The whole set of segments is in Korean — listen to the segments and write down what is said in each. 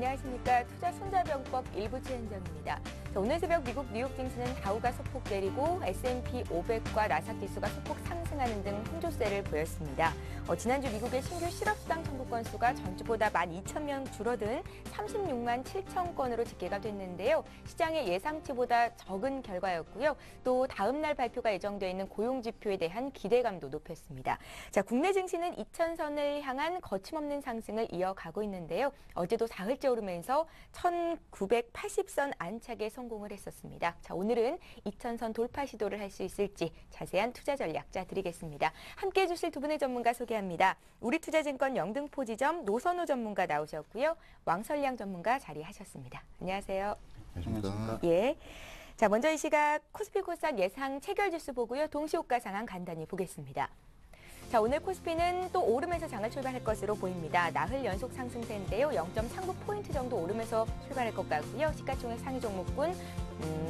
안녕하십니까. 투자 손자병법 일부 최현정입니다. 오늘 새벽 미국 뉴욕 증시는 다우가 소폭 내리고 S&P 500과 나스닥 지수가 소폭 상승하는 등 혼조세를 보였습니다. 지난주 미국의 신규 실업수당 청구 건수가 전주보다 12,000명 줄어든 36만 7천 건으로 집계가 됐는데요. 시장의 예상치보다 적은 결과였고요. 또 다음 날 발표가 예정되어 있는 고용지표에 대한 기대감도 높였습니다. 자, 국내 증시는 2,000선을 향한 거침없는 상승을 이어가고 있는데요. 어제도 사흘째 오르면서 1,980선 안착에 성공을 했었습니다. 자, 오늘은 2,000선 돌파 시도를 할 수 있을지 자세한 투자 전략 짜드리겠습니다. 함께해 주실 두 분의 전문가 소개합니다. 우리투자증권 영등포지점 노선호 전문가 나오셨고요. 왕설량 전문가 자리하셨습니다. 안녕하세요. 안녕하십니까. 예. 자, 먼저 이 시각 코스피 코스닥 예상 체결지수 보고요. 동시호가 상황 간단히 보겠습니다. 자, 오늘 코스피는 또 오르면서 장을 출발할 것으로 보입니다. 나흘 연속 상승세인데요. 0.39포인트 정도 오르면서 출발할 것 같고요. 시가총액 상위 종목군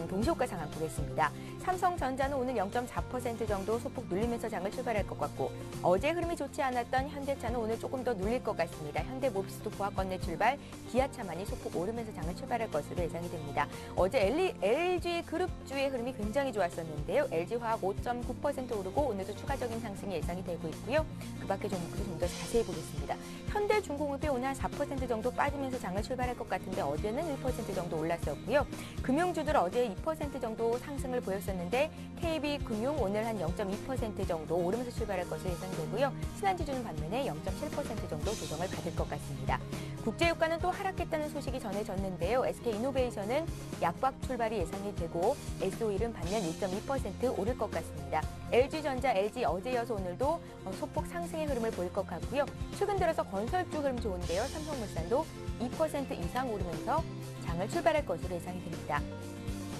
동시호가 상황 보겠습니다. 삼성전자는 오늘 0.4% 정도 소폭 눌리면서 장을 출발할 것 같고, 어제 흐름이 좋지 않았던 현대차는 오늘 조금 더 눌릴 것 같습니다. 현대모비스도 보합권 내 출발, 기아차만이 소폭 오르면서 장을 출발할 것으로 예상이 됩니다. 어제 LG 그룹주의 흐름이 굉장히 좋았었는데요. LG화학 5.9% 오르고 오늘도 추가적인 상승이 예상이 되고 있고요. 그 밖의 종목들을 좀 더 자세히 보겠습니다. 현대중공업이 오늘 한 4% 정도 빠지면서 장을 출발할 것 같은데 어제는 1% 정도 올랐었고요. 금융주들 어제 2% 정도 상승을 보였었는데 KB금융 오늘 한 0.2% 정도 오르면서 출발할 것으로 예상되고요. 신한지주는 반면에 0.7% 정도 조정을 받을 것 같습니다. 국제유가는 또 하락했다는 소식이 전해졌는데요. SK이노베이션은 약박 출발이 예상이 되고 SO일은 반면 1.2% 오를 것 같습니다. LG전자, LG 어제 이어서 오늘도 소폭 상승의 흐름을 보일 것 같고요. 최근 들어서 건설주 흐름 좋은데요. 삼성물산도 2% 이상 오르면서 장을 출발할 것으로 예상이 됩니다.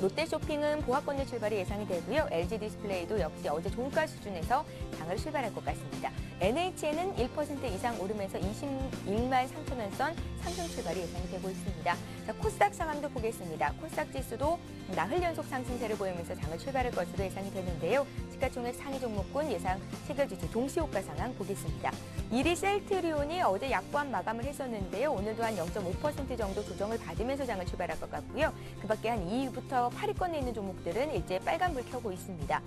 롯데쇼핑은 보합권의 출발이 예상이 되고요. LG디스플레이도 역시 어제 종가 수준에서 장을 출발할 것 같습니다. NHN은 1% 이상 오르면서 21만 3천원 선 상승 출발이 예상이 되고 있습니다. 자, 코스닥 상황도 보겠습니다. 코스닥 지수도 나흘 연속 상승세를 보이면서 장을 출발할 것으로 예상이 되는데요. 시가총액 상위 종목군 예상 체결지수 동시호가 상황 보겠습니다. 1위 셀트리온이 어제 약보합 마감을 했었는데요. 오늘도 한 0.5% 정도 조정을 받으면서 장을 출발할 것 같고요. 그 밖에 한 2위부터 8위권에 있는 종목들은 일제 빨간불 켜고 있습니다.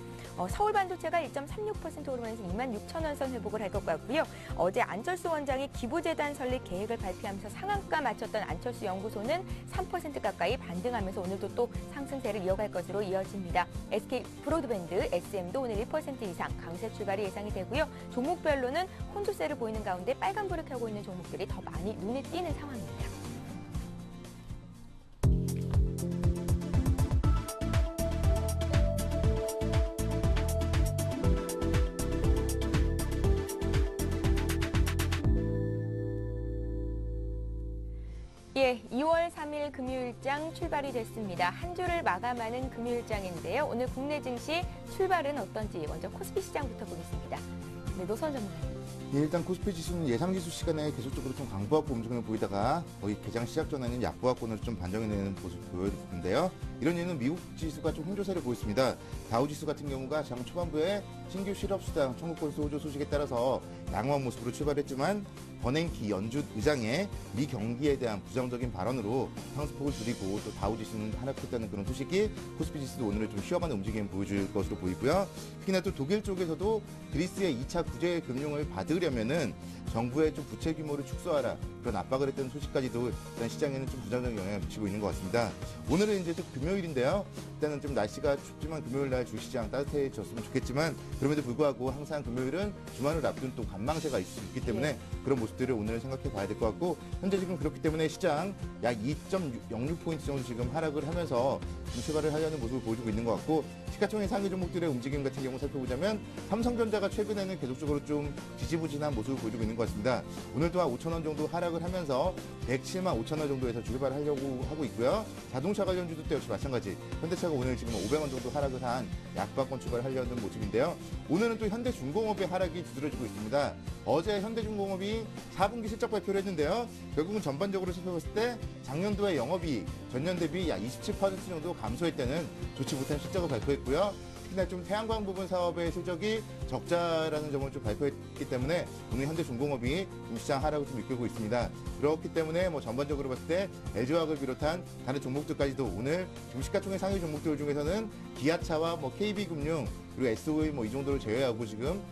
서울반도체가 1.36% 오르면서 26,000원 선 회복을 할 것 같고요. 어제 안철수 원장이 기부재단 설립 계획을 발표하면서 상한가 맞췄던 안철수 연구소는 3% 가까이 반등하면서 오늘도 또 상승세를 이어갈 것으로 이어집니다. SK 브로드밴드, SM도 오늘 1% 이상 강세 출발이 예상이 되고요. 종목별로는 혼조세를 보이는 가운데 빨간불을 켜고 있는 종목들이 더 많이 눈에 띄는 상황입니다. 예, 2월 3일 금요일장 출발이 됐습니다. 한 주를 마감하는 금요일장인데요. 오늘 국내 증시 출발은 어떤지 먼저 코스피 시장부터 보겠습니다. 네, 노선 전문가님. 예, 일단 코스피 지수는 예상지수 시간에 계속적으로 좀 강보합권 움직임을 보이다가 거의 개장 시작 전에는 약보합권으로 좀 반정이 되는 모습을 보였는데요. 이런 이유는 미국 지수가 좀 혼조세를 보였습니다. 다우지수 같은 경우가 장 초반부에 신규 실업수당 청구 건수 호조 소식에 따라서 양호한 모습으로 출발했지만 버냉키 연준 의장의 미 경기에 대한 부정적인 발언으로 상승폭을 줄이고 또 다우지수는 하락했다는 그런 소식이 코스피 지수도 오늘은 좀 쉬어가는 움직임을 보여줄 것으로 보이고요. 특히나 또 독일 쪽에서도 그리스의 2차 구제 금융을 받으려면은 정부의 좀 부채 규모를 축소하라 그런 압박을 했다는 소식까지도 일단 시장에는 좀 부정적인 영향을 미치고 있는 것 같습니다. 오늘은 이제 또 금요일인데요. 일단은 좀 날씨가 춥지만 금요일 날 주시장 따뜻해졌으면 좋겠지만 그럼에도 불구하고 항상 금요일은 주말을 앞둔 또 관망세가 있기 때문에 그런 모습들을 오늘 생각해 봐야 될 것 같고 현재 지금 그렇기 때문에 시장 약 2.06포인트 정도 지금 하락을 하면서 좀 출발을 하려는 모습을 보여주고 있는 것 같고 시가총액 상위 종목들의 움직임 같은 경우 살펴보자면 삼성전자가 최근에는 계속적으로 좀 지지부진한 모습을 보여주고 있는 것 같습니다. 오늘 또한 5,000원 정도 하락을 하면서 107만 5천원 정도에서 출발하려고 하고 있고요. 자동차 관련주도 또 역시 마찬가지. 현대차가 오늘 지금 500원 정도 하락을 한 약박권 출발하려는 모습인데요. 오늘은 또 현대중공업의 하락이 두드러지고 있습니다. 어제 현대중공업이 4분기 실적 발표를 했는데요. 결국은 전반적으로 살펴봤을 때 작년도의 영업이익 전년 대비 약 27% 정도 감소했다는 좋지 못한 실적을 발표했고요. 특히나 좀 태양광 부분 사업의 실적이 적자라는 점을 좀 발표했기 때문에 오늘 현대중공업이 좀 시장 하락을 좀 이끌고 있습니다. 그렇기 때문에 뭐 전반적으로 봤을 때 LG화학을 비롯한 다른 종목들까지도 오늘 지금 시가총액 상위 종목들 중에서는 기아차와 뭐 KB금융 그리고 SOE 뭐 이 정도를 제외하고 지금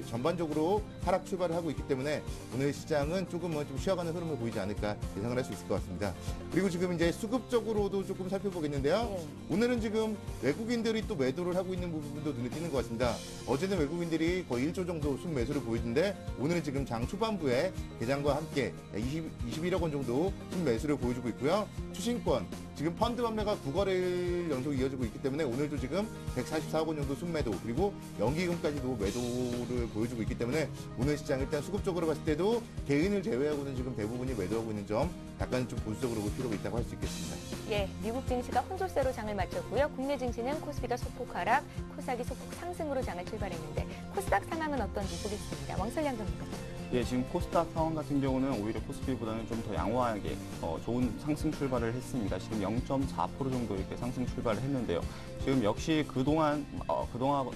전반적으로 하락 출발을 하고 있기 때문에 오늘 시장은 조금은 좀 쉬어가는 흐름을 보이지 않을까 예상을 할 수 있을 것 같습니다. 그리고 지금 이제 수급적으로도 조금 살펴보겠는데요. 오늘은 지금 외국인들이 또 매도를 하고 있는 부분도 눈에 띄는 것 같습니다. 어제는 외국인들이 거의 1조 정도 순매수를 보이던데 오늘은 지금 장 초반부에 개장과 함께 21억 원 정도 순매수를 보여주고 있고요. 추신권 지금 펀드 판매가 9거래일 연속 이어지고 있기 때문에 오늘도 지금 144억 원 정도 순매도 그리고 연기금까지도 매도를 보여주고 있기 때문에 오늘 시장 일단 수급적으로 봤을 때도 개인을 제외하고는 지금 대부분이 매도하고 있는 점 약간 좀 보수적으로 볼 필요가 있다고 할 수 있겠습니다. 예, 미국 증시가 혼조세로 장을 마쳤고요. 국내 증시는 코스피가 소폭 하락, 코스닥이 소폭 상승으로 장을 출발했는데 코스닥 상황은 어떤지 보겠습니다. 왕설량 전문가. 예, 지금 코스닥 상황 같은 경우는 오히려 코스피보다는 좀 더 양호하게 좋은 상승 출발을 했습니다. 지금 0.4% 정도 이렇게 상승 출발을 했는데요. 지금 역시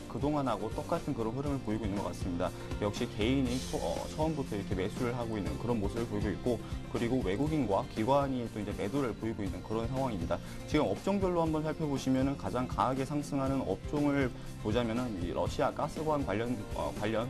그동안하고 똑같은 그런 흐름을 보이고 있는 것 같습니다. 역시 개인이 처음부터 이렇게 매수를 하고 있는 그런 모습을 보이고 있고, 그리고 외국인과 기관이 또 이제 매도를 보이고 있는 그런 상황입니다. 지금 업종별로 한번 살펴보시면은 가장 강하게 상승하는 업종을 보자면은 이 러시아 가스관 관련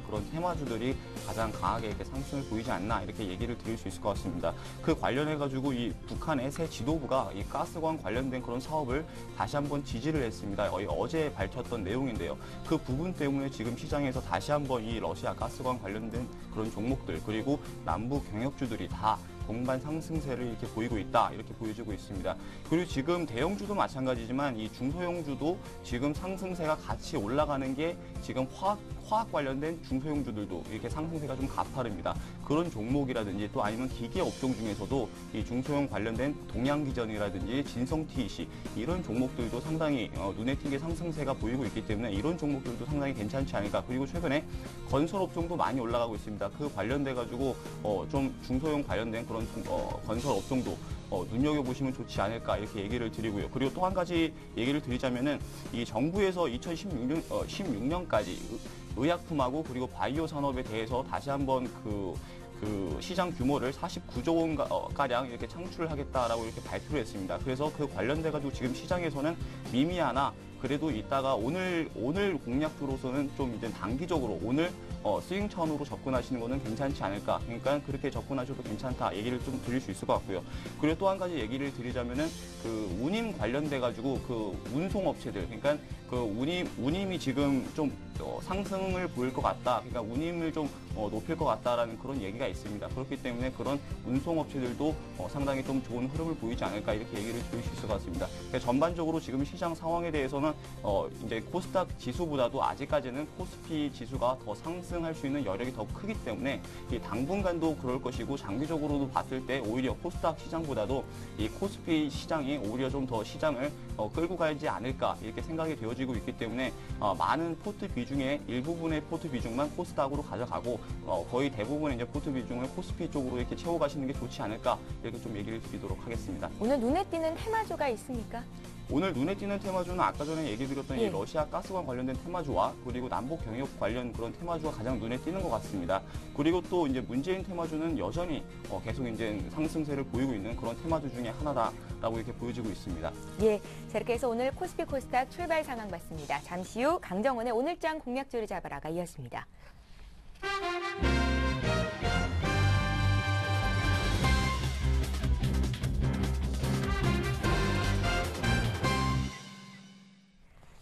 그런 테마주들이 가장 강하게 이렇게 상승을 보이지 않나 이렇게 얘기를 드릴 수 있을 것 같습니다. 그 관련해가지고 이 북한의 새 지도부가 이 가스관 관련된 그런 사업을 다시 한번 지지를 했습니다. 어제 밝혔던 내용인데요. 그 부분 때문에 지금 시장에서 다시 한번 이 러시아 가스관 관련된 그런 종목들 그리고 남부 경협주들이 다 동반 상승세를 이렇게 보이고 있다 이렇게 보여지고 있습니다. 그리고 지금 대형주도 마찬가지지만 이 중소형주도 지금 상승세가 같이 올라가는 게 지금 화학 관련된 중소형주들도 이렇게 상승세가 좀 가파릅니다. 그런 종목이라든지 또 아니면 기계 업종 중에서도 이 중소형 관련된 동양기전이라든지 진성TEC 이런 종목들도 상당히 눈에 띄게 상승세가 보이고 있기 때문에 이런 종목들도 상당히 괜찮지 않을까. 그리고 최근에 건설 업종도 많이 올라가고 있습니다. 그 관련돼 가지고 좀 중소형 관련된 그런 건설 업종도 눈여겨보시면 좋지 않을까 이렇게 얘기를 드리고요. 그리고 또 한 가지 얘기를 드리자면은 이 정부에서 2016년까지 의약품하고 그리고 바이오 산업에 대해서 다시 한번 그 시장 규모를 49조 원 가량 이렇게 창출하겠다라고 이렇게 발표를 했습니다. 그래서 그 관련돼 가지고 지금 시장에서는 미미하나 그래도 이따가 오늘 공략주로서는 좀 이제 단기적으로 오늘 스윙 차원으로 접근하시는 거는 괜찮지 않을까. 그러니까 그렇게 접근하셔도 괜찮다 얘기를 좀 드릴 수 있을 것 같고요. 그리고 또 한 가지 얘기를 드리자면은 그 운임 관련돼 가지고 그 운송업체들 그러니까 그 운임이 지금 좀 상승을 보일 것 같다. 그러니까 운임을 좀 높일 것 같다라는 그런 얘기가 있습니다. 그렇기 때문에 그런 운송업체들도 상당히 좀 좋은 흐름을 보이지 않을까 이렇게 얘기를 드릴 수 있을 것 같습니다. 그러니까 전반적으로 지금 시장 상황에 대해서는 이제 코스닥 지수보다도 아직까지는 코스피 지수가 더 상승할 수 있는 여력이 더 크기 때문에 이 당분간도 그럴 것이고 장기적으로도 봤을 때 오히려 코스닥 시장보다도 이 코스피 시장이 오히려 좀 더 시장을 끌고 가지 않을까 이렇게 생각이 되어지고 있기 때문에 많은 포트 비중의 일부분의 포트 비중만 코스닥으로 가져가고 거의 대부분의 이제 포트 비중을 코스피 쪽으로 이렇게 채워가시는 게 좋지 않을까 이렇게 좀 얘기를 드리도록 하겠습니다. 오늘 눈에 띄는 테마주가 있습니까? 오늘 눈에 띄는 테마주는 아까 전에 얘기 드렸던 예. 이 러시아 가스관 관련된 테마주와 그리고 남북 경협 관련 그런 테마주가 가장 눈에 띄는 것 같습니다. 그리고 또 이제 문재인 테마주는 여전히 계속 이제 상승세를 보이고 있는 그런 테마주 중에 하나다라고 이렇게 보여지고 있습니다. 예, 자 이렇게 해서 오늘 코스피 코스닥 출발 상황 봤습니다. 잠시 후 강정원의 오늘장 공략주를 잡아라가 이어집니다.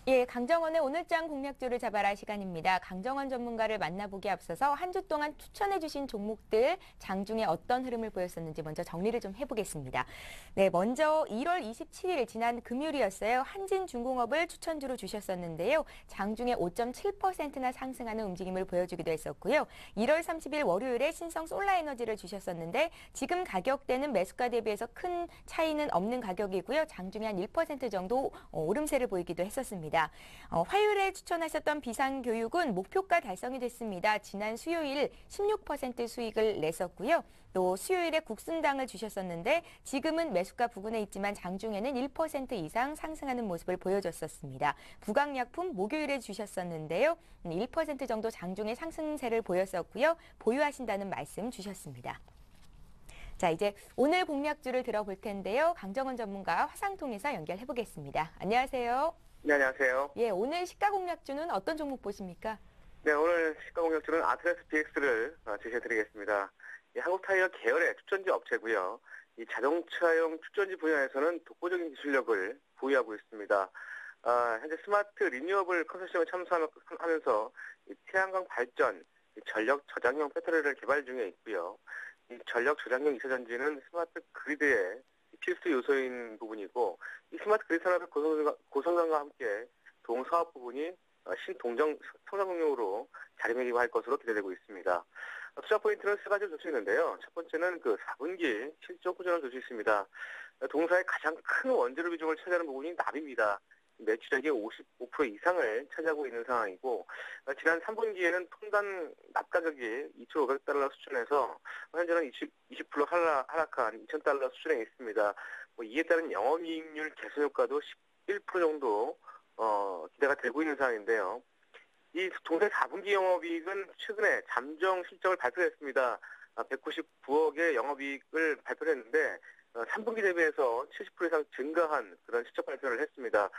예, 강정원의 오늘장 공략주를 잡아라 시간입니다. 강정원 전문가를 만나보기 앞서서 한 주 동안 추천해주신 종목들 장중에 어떤 흐름을 보였었는지 먼저 정리를 좀 해보겠습니다. 네, 먼저 1월 27일 지난 금요일이었어요. 한진중공업을 추천주로 주셨었는데요. 장중에 5.7%나 상승하는 움직임을 보여주기도 했었고요. 1월 30일 월요일에 신성솔라에너지를 주셨었는데 지금 가격대는 매수가 대비해서 큰 차이는 없는 가격이고요. 장중에 한 1% 정도 오름세를 보이기도 했었습니다. 있습니다. 화요일에 추천하셨던 비상교육은 목표가 달성이 됐습니다. 지난 수요일 16% 수익을 냈었고요. 또 수요일에 국순당을 주셨었는데 지금은 매수가 부근에 있지만 장중에는 1% 이상 상승하는 모습을 보여줬었습니다. 부강약품 목요일에 주셨었는데요. 1% 정도 장중에 상승세를 보였었고요. 보유하신다는 말씀 주셨습니다. 자, 이제 오늘 공략주를 들어볼 텐데요. 강정원 전문가 화상통해서 연결해 보겠습니다. 안녕하세요. 네, 안녕하세요. 예, 오늘 시가 공략주는 어떤 종목 보십니까? 네, 오늘 시가 공략주는 아트라스 BX를 제시해드리겠습니다. 이 한국타이어 계열의 추천지 업체고요. 이 자동차용 추천지 분야에서는 독보적인 기술력을 보유하고 있습니다. 현재 스마트 리뉴어블 컨소시엄에 참여하면서 이 태양광 발전, 이 전력 저장용 배터리를 개발 중에 있고요. 이 전력 저장용 이차전지는 스마트 그리드의 필수 요소인 부분이고, 이 스마트 그리드 산업의 고성장과 함께 동사업 부분이 신동정 성장용으로 자리매김할 것으로 기대되고 있습니다. 투자 포인트는 세 가지를 줄 수 있는데요. 첫 번째는 4분기 실적 꾸준함을 줄 수 있습니다. 동사의 가장 큰 원재료 비중을 차지하는 부분이 납입니다. 매출액의 55% 이상을 차지하고 있는 상황이고, 지난 3분기에는 통단 납 가격이 2,500달러 수준에서 현재는 20% 하락한 2,000달러 수준에 있습니다. 이에 따른 영업이익률 개선 효과도 11% 정도 기대가 되고 있는 상황인데요. 이 동사의 4분기 영업이익은 최근에 잠정 실적을 발표했습니다. 199억의 영업이익을 발표했는데 3분기 대비해서 70% 이상 증가한 그런 실적 발표를 했습니다.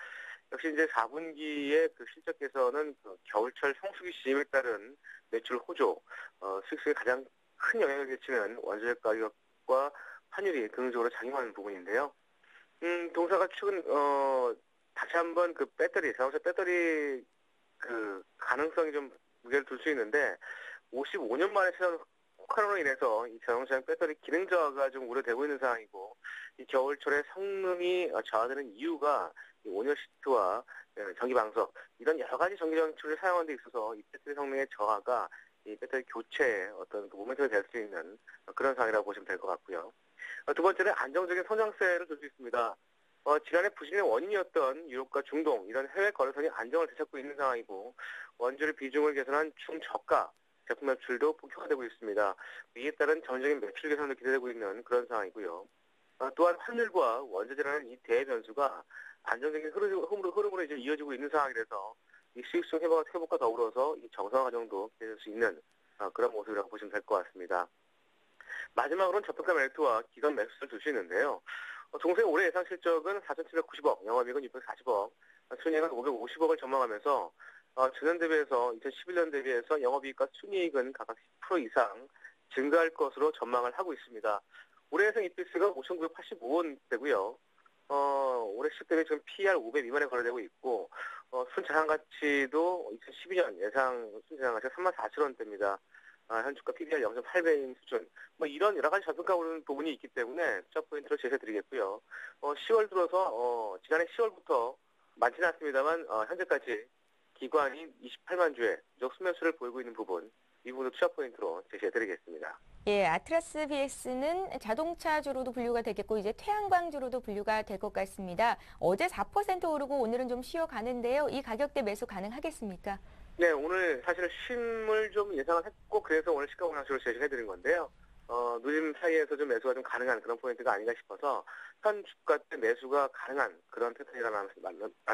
역시 이제 4분기의 실적 개선은 겨울철 성수기 시즌에 따른 매출 호조, 수익성에 가장 큰 영향을 끼치는 원재료 가격과 환율이 긍정적으로 작용하는 부분인데요. 동사가 최근 다시 한번 자동차 배터리 가능성이 좀 무게를 둘 수 있는데 55년 만에 찾아온 코로나로 인해서 이 자동차 배터리 기능 저하가 좀 우려되고 있는 상황이고, 이 겨울철에 성능이 저하되는 이유가 이 온열 시트와 전기 방석 이런 여러 가지 전기 장치를 사용하는 데 있어서 이 배터리 성능의 저하가 이 배터리 교체에 어떤 모멘텀이 될 수 있는 그런 상황이라고 보시면 될 것 같고요. 두 번째는 안정적인 성장세를 줄 수 있습니다. 지난해 부진의 원인이었던 유럽과 중동 이런 해외 거래선이 안정을 되찾고 있는 상황이고, 원재료 비중을 개선한 중저가 제품 매출도 본격화되고 있습니다. 이에 따른 전적인 매출 개선도 기대되고 있는 그런 상황이고요. 또한 환율과 원재료라는 이 대변수가 안정적인 흐름으로 이제 이어지고 있는 상황이라서 이 수익성 회복과 더불어서 이 정상화 과정도 기대될 수 있는 그런 모습이라고 보시면 될 것 같습니다. 마지막으로는 저평가 멜트와 기관 매수를 줄 수 있는데요. 동사의 올해 예상 실적은 4,790억, 영업이익은 640억, 순이익은 550억을 전망하면서 전년 대비해서 2011년 대비해서 영업이익과 순이익은 각각 10% 이상 증가할 것으로 전망을 하고 있습니다. 올해 예상 EPS가 5,985원대고요. 올해 시작 대비 지금 PER 5배 미만에 거래되고 있고, 순자산가치도 2012년 예상 순자산가치가 34,000원대입니다. 현주가 PBR 0.8배인 수준. 이런 여러 가지 저평가 오르는 부분이 있기 때문에 투자 포인트를 제시해드리겠고요. 10월 들어서 지난해 10월부터 많지는 않습니다만 현재까지 기관이 28만 주의 누적 수매수를 보이고 있는 부분, 이 부분도 투자 포인트로 제시해드리겠습니다. 예, 아트라스 BX는 자동차주로도 분류가 되겠고 이제 태양광주로도 분류가 될 것 같습니다. 어제 4% 오르고 오늘은 좀 쉬어가는데요. 이 가격대 매수 가능하겠습니까? 네, 오늘 사실 쉼을 좀 예상을 했고 그래서 오늘 시가 공략주를 제시해드린 건데요. 누림 사이에서 좀 매수가 좀 가능한 그런 포인트가 아닌가 싶어서 현 주가 때 매수가 가능한 그런 패턴이라는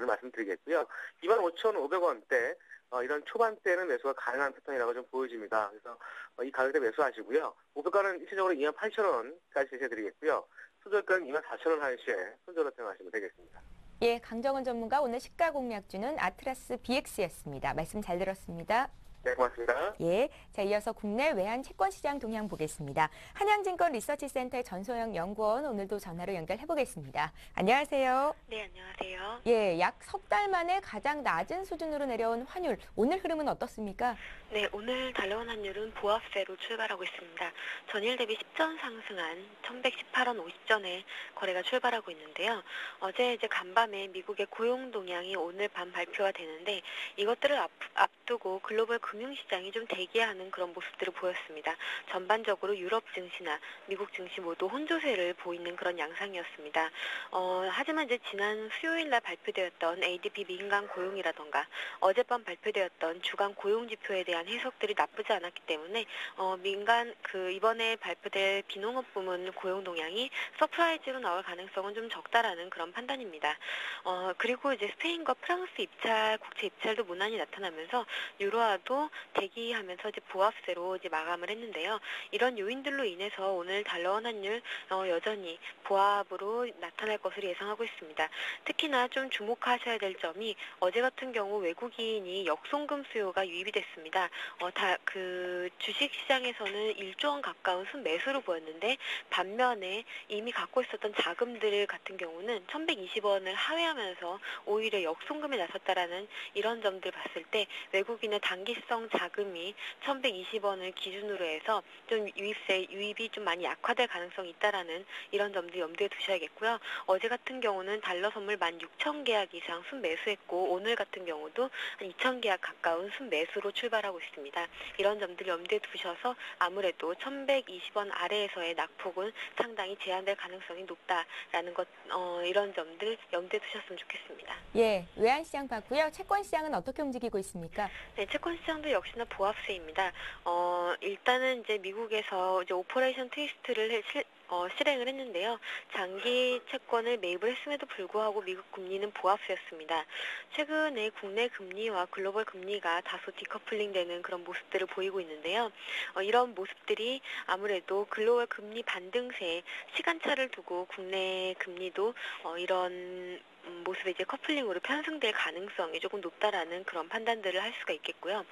말씀드리겠고요. 25,500원대 이런 초반대는 매수가 가능한 패턴이라고 좀 보여집니다. 그래서 이 가격대 매수하시고요. 목표가는 일시적으로 28,000원까지 제시해드리겠고요. 손절가는 24,000원 하시에 손절로 사용하시면 되겠습니다. 예, 강정원 전문가 오늘 시가 공략주는 아트라스 BX였습니다. 말씀 잘 들었습니다. 네, 고맙습니다. 예, 자 이어서 국내 외환 채권 시장 동향 보겠습니다. 한양증권 리서치센터의 전소영 연구원 오늘도 전화로 연결해 보겠습니다. 안녕하세요. 네, 안녕하세요. 예, 약 석 달 만에 가장 낮은 수준으로 내려온 환율, 오늘 흐름은 어떻습니까? 네, 오늘 달러원 환율은 보합세로 출발하고 있습니다. 전일 대비 10전 상승한 1118원 50전에 거래가 출발하고 있는데요. 어제 이제 간밤에 미국의 고용 동향이 오늘 밤 발표가 되는데 이것들을 앞두고 글로벌 금융시장이 좀 대기하는 그런 모습들을 보였습니다. 전반적으로 유럽 증시나 미국 증시 모두 혼조세를 보이는 그런 양상이었습니다. 하지만 이제 지난 수요일 날 발표되었던 ADP 민간 고용이라던가 어젯밤 발표되었던 주간 고용 지표에 대한 해석들이 나쁘지 않았기 때문에 이번에 발표될 비농업 부문 고용 동향이 서프라이즈로 나올 가능성은 좀 적다라는 그런 판단입니다. 그리고 이제 스페인과 프랑스 국채 입찰도 무난히 나타나면서 유로화도 대기하면서 이제 보합세로 이제 마감을 했는데요. 이런 요인들로 인해서 오늘 달러원 환율 여전히 보합으로 나타날 것으로 예상하고 있습니다. 특히나 좀 주목하셔야 될 점이 어제 같은 경우 외국인이 역송금 수요가 유입이 됐습니다. 주식 시장에서는 1조 원 가까운 순매수로 보였는데 반면에 이미 갖고 있었던 자금들 같은 경우는 1,120원을 하회하면서 오히려 역송금에 나섰다라는 이런 점들 봤을 때 외국인의 단기성 자금이 1,120원을 기준으로 해서 좀 유입이 좀 많이 약화될 가능성이 있다라는 이런 점들 염두에 두셔야겠고요. 어제 같은 경우는 달러 선물 16,000계약 이상 순매수했고 오늘 같은 경우도 한 2,000계약 가까운 순매수로 출발하고 있습니다. 이런 점들 염두에 두셔서 아무래도 1,120원 아래에서의 낙폭은 상당히 제한될 가능성이 높다라는 것 이런 점들 염두에 두셨으면 좋겠습니다. 예, 외환시장 봤고요. 채권시장은 어떻게 움직이고 있습니까? 네, 채권시장도 역시나 보합세입니다. 일단은 이제 미국에서 이제 오퍼레이션 트위스트를 실행을 했는데요. 장기 채권을 매입을 했음에도 불구하고 미국 금리는 보합세였습니다. 최근에 국내 금리와 글로벌 금리가 다소 디커플링 되는 그런 모습들을 보이고 있는데요. 이런 모습들이 아무래도 글로벌 금리 반등세에 시간차를 두고 국내 금리도 이런 모습의 이제 커플링으로 편승될 가능성이 조금 높다라는 그런 판단들을 할 수가 있겠고요.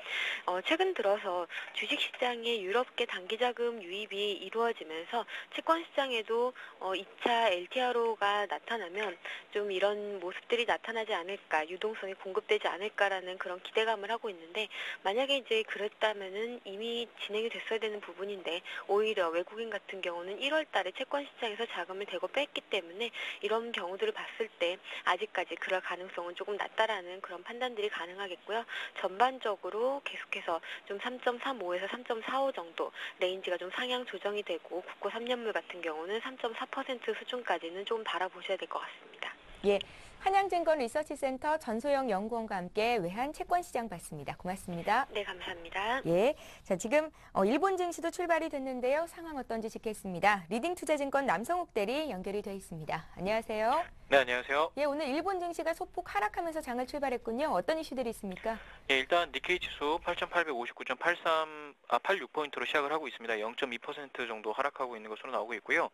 최근 들어서 주식시장의 유럽계 단기자금 유입이 이루어지면서 채권시장에도 2차 LTRO가 나타나면 좀 이런 모습들이 나타나지 않을까, 유동성이 공급되지 않을까라는 그런 기대감을 하고 있는데 만약에 이제 그랬다면은 이미 진행이 됐어야 되는 부분인데 오히려 외국인 같은 경우는 1월 달에 채권시장에서 자금을 대거 뺐기 때문에 이런 경우들을 봤을 때 아직까지 그럴 가능성은 조금 낮다라는 그런 판단들이 가능하겠고요. 전반적으로 계속해서 좀 3.35에서 3.45 정도 레인지가 좀 상향 조정이 되고 국고 3년물 같은 경우는 3.4% 수준까지는 좀 바라보셔야 될 것 같습니다. 예, 한양증권 리서치센터 전소영 연구원과 함께 외환 채권시장 봤습니다. 고맙습니다. 네, 감사합니다. 예, 자 지금 일본 증시도 출발이 됐는데요. 상황 어떤지 짚겠습니다. 리딩투자증권 남성욱 대리 연결이 되어 있습니다. 안녕하세요. 네, 안녕하세요. 예, 오늘 일본 증시가 소폭 하락하면서 장을 출발했군요. 어떤 이슈들이 있습니까? 예, 일단 니케이 지수 8,859.86포인트로 시작을 하고 있습니다. 0.2% 정도 하락하고 있는 것으로 나오고 있고요.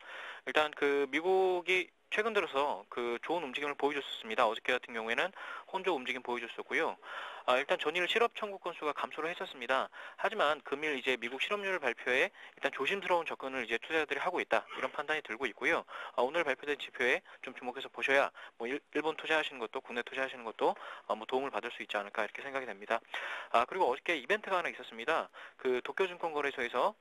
일단 미국이 최근 들어서 좋은 움직임을 보여줬었습니다. 어저께 같은 경우에는 혼조 움직임 보여줬었고요. 일단 전일 실업 청구 건수가 감소를 했었습니다. 하지만 금일 이제 미국 실업률 발표에 일단 조심스러운 접근을 이제 투자자들이 하고 있다. 이런 판단이 들고 있고요. 오늘 발표된 지표에 좀 주목해서 보셔야 일본 투자하시는 것도 국내 투자하시는 것도 도움을 받을 수 있지 않을까 이렇게 생각이 됩니다. 그리고 어저께 이벤트가 하나 있었습니다. 도쿄증권거래소에서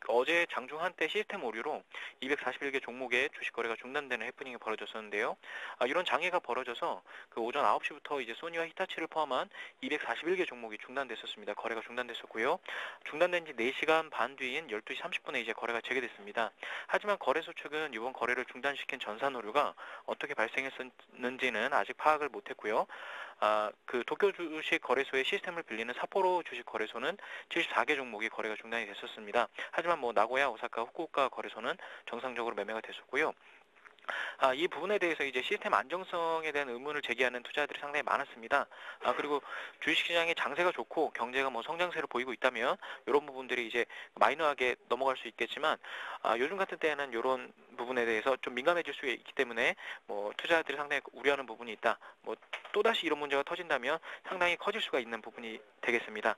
어제 장중 한때 시스템 오류로 241개 종목의 주식 거래가 중단되는 해프닝이 벌어졌었는데요. 이런 장애가 벌어져서 오전 9시부터 이제 소니와 히타치를 포함한 241개 종목이 중단됐었습니다. 거래가 중단됐었고요. 중단된 지 4시간 반 뒤인 12시 30분에 이제 거래가 재개됐습니다. 하지만 거래소 측은 이번 거래를 중단시킨 전산 오류가 어떻게 발생했는지는 아직 파악을 못했고요. 도쿄 주식 거래소의 시스템을 빌리는 삿포로 주식 거래소는 74개 종목이 거래가 중단이 됐었습니다. 하지만 나고야, 오사카, 후쿠오카 거래소는 정상적으로 매매가 됐었고요. 이 부분에 대해서 이제 시스템 안정성에 대한 의문을 제기하는 투자자들이 상당히 많았습니다. 그리고 주식시장의 장세가 좋고 경제가 성장세를 보이고 있다면 이런 부분들이 이제 마이너하게 넘어갈 수 있겠지만 요즘 같은 때에는 이런 부분에 대해서 좀 민감해질 수 있기 때문에 투자자들이 상당히 우려하는 부분이 있다. 또다시 이런 문제가 터진다면 상당히 커질 수가 있는 부분이 되겠습니다.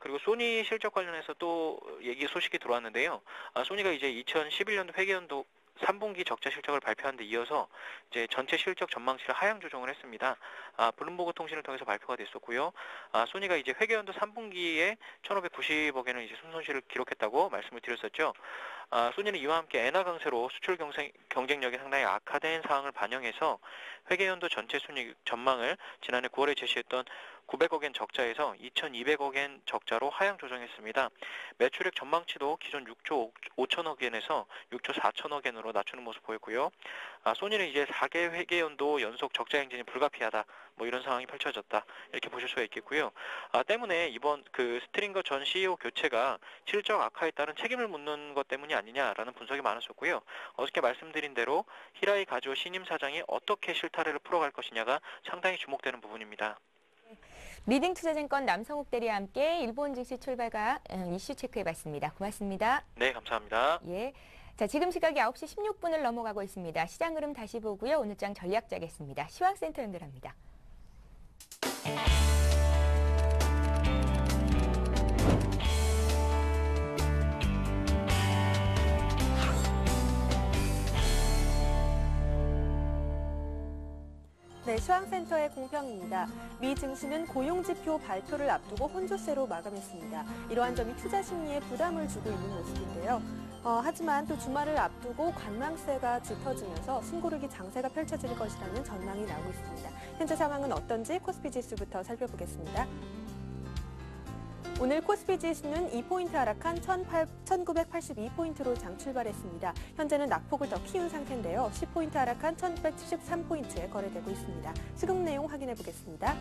그리고 소니 실적 관련해서 또 소식이 들어왔는데요. 소니가 이제 2011년도 회계연도 3분기 적자 실적을 발표한 데 이어서 이제 전체 실적 전망치를 하향 조정을 했습니다. 블룸버그 통신을 통해서 발표가 됐었고요. 소니가 이제 회계연도 3분기에 1,590억엔을 이제 순손실을 기록했다고 말씀을 드렸었죠. 소니는 이와 함께 엔화 강세로 수출 경쟁력이 상당히 악화된 상황을 반영해서 회계연도 전체 순이익 전망을 지난해 9월에 제시했던 900억엔 적자에서 2,200억엔 적자로 하향 조정했습니다. 매출액 전망치도 기존 6조 5천억엔에서 6조 4천억엔으로 낮추는 모습 보였고요. 소니는 이제 4개 회계연도 연속 적자 행진이 불가피하다. 뭐 이런 상황이 펼쳐졌다. 이렇게 보실 수가 있겠고요. 때문에 이번 그 스트링거 전 CEO 교체가 실적 악화에 따른 책임을 묻는 것 때문이 아니냐라는 분석이 많았었고요. 어저께 말씀드린 대로 히라이 가즈오 신임 사장이 어떻게 실타래를 풀어갈 것이냐가 상당히 주목되는 부분입니다. 리딩투자증권 남성욱 대리와 함께 일본 증시 출발과 이슈 체크해봤습니다. 고맙습니다. 네, 감사합니다. 예. 자, 지금 시각이 9시 16분을 넘어가고 있습니다. 시장 흐름 다시 보고요. 오늘 장 전략 짜겠습니다. 시황센터 연결합니다. 네, 시황센터의 공평입니다. 미 증시는 고용지표 발표를 앞두고 혼조세로 마감했습니다. 이러한 점이 투자 심리에 부담을 주고 있는 모습인데요. 하지만 또 주말을 앞두고 관망세가 짙어지면서 숨고르기 장세가 펼쳐질 것이라는 전망이 나오고 있습니다. 현재 상황은 어떤지 코스피 지수부터 살펴보겠습니다. 오늘 코스피 지수는 2포인트 하락한 1982포인트로 장 출발했습니다. 현재는 낙폭을 더 키운 상태인데요. 10포인트 하락한 1973포인트에 거래되고 있습니다. 수급 내용 확인해 보겠습니다.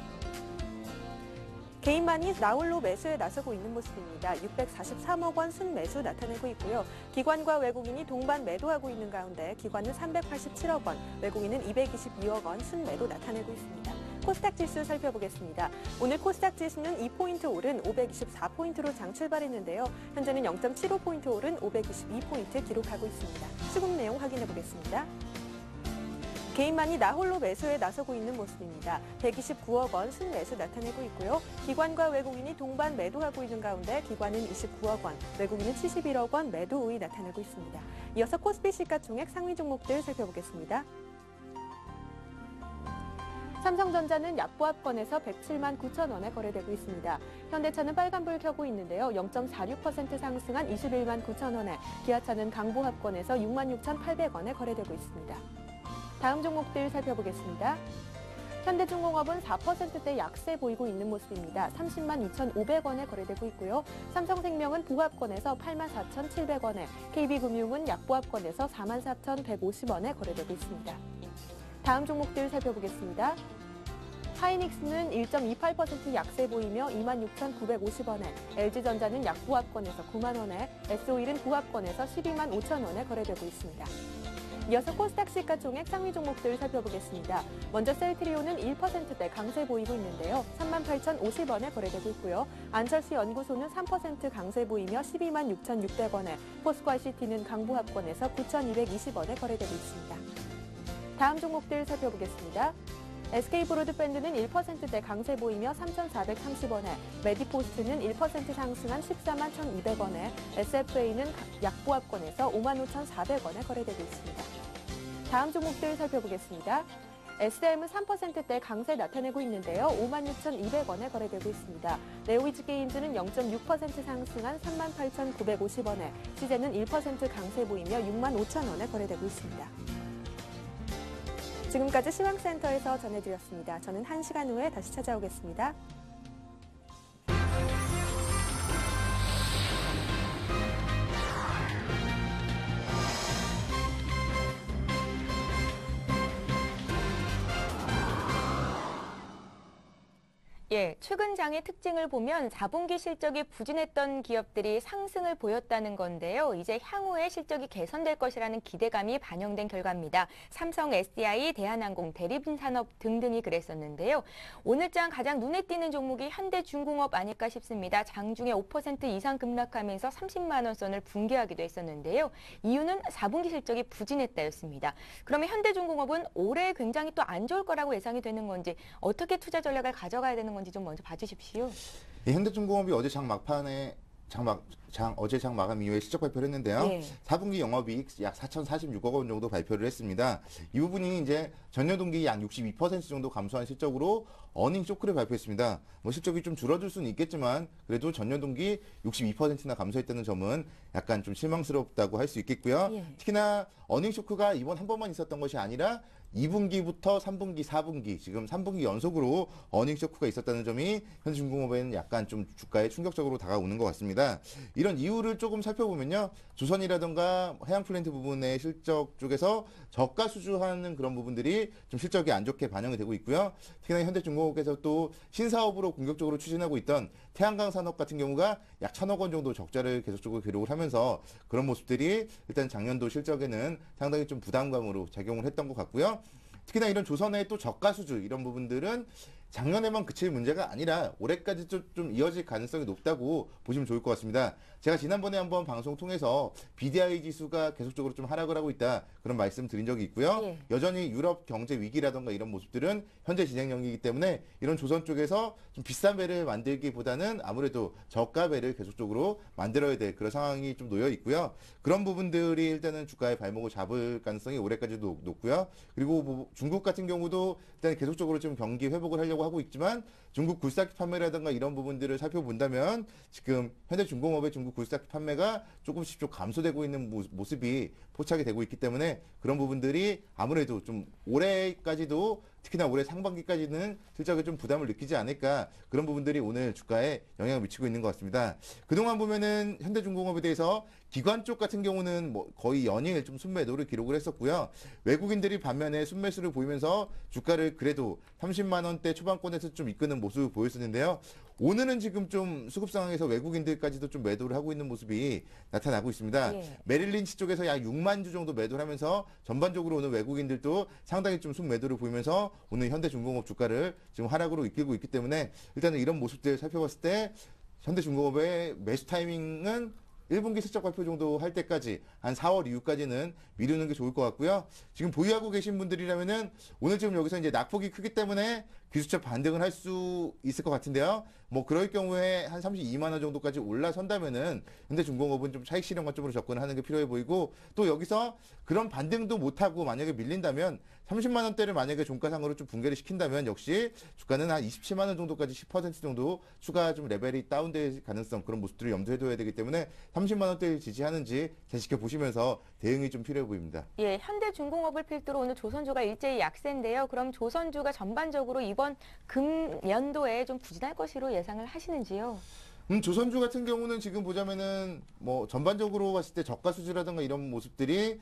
개인만이 나홀로 매수에 나서고 있는 모습입니다. 643억 원 순매수 나타내고 있고요. 기관과 외국인이 동반 매도하고 있는 가운데 기관은 387억 원, 외국인은 222억 원 순매도 나타내고 있습니다. 코스닥 지수 살펴보겠습니다. 오늘 코스닥 지수는 2포인트 오른 524포인트로 장 출발했는데요. 현재는 0.75포인트 오른 522포인트 기록하고 있습니다. 수급 내용 확인해 보겠습니다. 개인만이 나홀로 매수에 나서고 있는 모습입니다. 129억 원 순매수 나타내고 있고요. 기관과 외국인이 동반 매도하고 있는 가운데 기관은 29억 원, 외국인은 71억 원 매도 우위 나타내고 있습니다. 이어서 코스피 시가총액 상위 종목들 살펴보겠습니다. 삼성전자는 약보합권에서 107만 9천 원에 거래되고 있습니다. 현대차는 빨간불 켜고 있는데요. 0.46% 상승한 21만 9천 원에, 기아차는 강보합권에서 6만 6,800원에 거래되고 있습니다. 다음 종목들 살펴보겠습니다. 현대중공업은 4%대 약세 보이고 있는 모습입니다. 30만 2,500원에 거래되고 있고요. 삼성생명은 보합권에서 8만 4,700원에, KB금융은 약보합권에서 4만 4,150원에 거래되고 있습니다. 다음 종목들 살펴보겠습니다. 하이닉스는 1.28% 약세 보이며 26,950원에, LG전자는 약보합권에서 9만 원에, S-오일은 보합권에서 12만 5천 원에 거래되고 있습니다. 이어서 코스닥 시가총액 상위 종목들 살펴보겠습니다. 먼저 셀트리온은 1%대 강세 보이고 있는데요. 38,050원에 거래되고 있고요. 안철수 연구소는 3% 강세 보이며 12만 6,600원에, 포스코ICT는 강보합권에서 9,220원에 거래되고 있습니다. 다음 종목들 살펴보겠습니다. SK브로드밴드는 1%대 강세 보이며 3,430원에, 메디포스트는 1% 상승한 14만 1,200원에, SFA는 약보합권에서 5만 5,400원에 거래되고 있습니다. 다음 종목들 살펴보겠습니다. SM은 3%대 강세 나타내고 있는데요. 5만 6,200원에 거래되고 있습니다. 네오이즈게임즈는 0.6% 상승한 3만 8,950원에, 시제는 1% 강세 보이며 6만 5천원에 거래되고 있습니다. 지금까지 시황센터에서 전해드렸습니다. 저는 1시간 후에 다시 찾아오겠습니다. 예, 최근 장의 특징을 보면 4분기 실적이 부진했던 기업들이 상승을 보였다는 건데요. 이제 향후에 실적이 개선될 것이라는 기대감이 반영된 결과입니다. 삼성, SDI, 대한항공, 대리분산업 등등이 그랬었는데요. 오늘 장 가장 눈에 띄는 종목이 현대중공업 아닐까 싶습니다. 장중에 5% 이상 급락하면서 30만 원 선을 붕괴하기도 했었는데요. 이유는 4분기 실적이 부진했다였습니다. 그러면 현대중공업은 올해 굉장히 또 안 좋을 거라고 예상이 되는 건지, 어떻게 투자 전략을 가져가야 되는 건지 좀 먼저 봐주십시오. 현대중공업이 어제 장 막판에 어제 장 마감 이후에 실적 발표를 했는데요. 예. 4분기 영업이익 약 4,046억 원 정도 발표를 했습니다. 이 부분이 이제 전년 동기 약 62% 정도 감소한 실적으로 어닝 쇼크를 발표했습니다. 뭐 실적이 좀 줄어들 수는 있겠지만 그래도 전년 동기 62%나 감소했다는 점은 약간 좀 실망스럽다고 할 수 있겠고요. 예. 특히나 어닝 쇼크가 이번 한 번만 있었던 것이 아니라 2분기부터 3분기, 4분기, 지금 3분기 연속으로 어닝 쇼크가 있었다는 점이 현대중공업에는 약간 좀 주가에 충격적으로 다가오는 것 같습니다. 이런 이유를 조금 살펴보면요. 조선이라든가 해양플랜트 부분의 실적 쪽에서 저가 수주하는 그런 부분들이 좀 실적이 안 좋게 반영이 되고 있고요. 특히나 현대중공업에서 또 신사업으로 공격적으로 추진하고 있던 태양광 산업 같은 경우가 약 1,000억 원 정도 적자를 계속적으로 기록을 하면서 그런 모습들이 일단 작년도 실적에는 상당히 좀 부담감으로 작용을 했던 것 같고요. 특히나 이런 조선의 또 저가 수주 이런 부분들은 작년에만 그칠 문제가 아니라 올해까지 좀 이어질 가능성이 높다고 보시면 좋을 것 같습니다. 제가 지난번에 한번 방송 통해서 BDI 지수가 계속적으로 좀 하락을 하고 있다 그런 말씀 드린 적이 있고요. 예. 여전히 유럽 경제 위기라든가 이런 모습들은 현재 진행형이기 때문에 이런 조선 쪽에서 좀 비싼 배를 만들기보다는 아무래도 저가 배를 계속적으로 만들어야 될 그런 상황이 좀 놓여 있고요. 그런 부분들이 일단은 주가의 발목을 잡을 가능성이 올해까지도 높고요. 그리고 뭐 중국 같은 경우도 일단 계속적으로 좀 경기 회복을 하려고 하고 있지만 중국 굴삭기 판매라든가 이런 부분들을 살펴본다면 지금 현대중공업의 중국 굴삭기 판매가 조금씩 좀 감소되고 있는 모습이 포착이 되고 있기 때문에 그런 부분들이 아무래도 좀 올해까지도 특히나 올해 상반기까지는 실적에 좀 부담을 느끼지 않을까 그런 부분들이 오늘 주가에 영향을 미치고 있는 것 같습니다. 그동안 보면은 현대중공업에 대해서 기관 쪽 같은 경우는 뭐 거의 연일 좀 순매도를 기록을 했었고요. 외국인들이 반면에 순매수를 보이면서 주가를 그래도 30만 원대 초반권에서 좀 이끄는 모습을 보였었는데요. 오늘은 지금 좀 수급 상황에서 외국인들까지도 좀 매도를 하고 있는 모습이 나타나고 있습니다. 예. 메릴린치 쪽에서 약 6만 주 정도 매도를 하면서 전반적으로 오늘 외국인들도 상당히 좀 순매도를 보이면서 오늘 현대중공업 주가를 지금 하락으로 이끌고 있기 때문에 일단은 이런 모습들 살펴봤을 때 현대중공업의 매수 타이밍은 1분기 실적 발표 정도 할 때까지 한 4월 이후까지는 미루는 게 좋을 것 같고요. 지금 보유하고 계신 분들이라면은 오늘 지금 여기서 이제 낙폭이 크기 때문에 기술적 반등을 할 수 있을 것 같은데요. 뭐 그럴 경우에 한 32만 원 정도까지 올라선다면은 현대중공업은 좀 차익 실현 관점으로 접근을 하는 게 필요해 보이고 또 여기서 그런 반등도 못하고 만약에 밀린다면 30만 원대를 만약에 종가상으로 좀 붕괴를 시킨다면 역시 주가는 한 27만 원 정도까지 10% 정도 추가 좀 레벨이 다운될 가능성 그런 모습들을 염두에 둬야 되기 때문에 30만 원대를 지지하는지 잘 지켜보시면서 대응이 좀 필요해 보입니다. 예, 현대중공업을 필두로 오늘 조선주가 일제히 약세인데요. 그럼 조선주가 전반적으로 이번 금연도에 좀 부진할 것으로 예상을 하시는지요? 조선주 같은 경우는 지금 보자면은 뭐 전반적으로 봤을 때 저가 수주라든가 이런 모습들이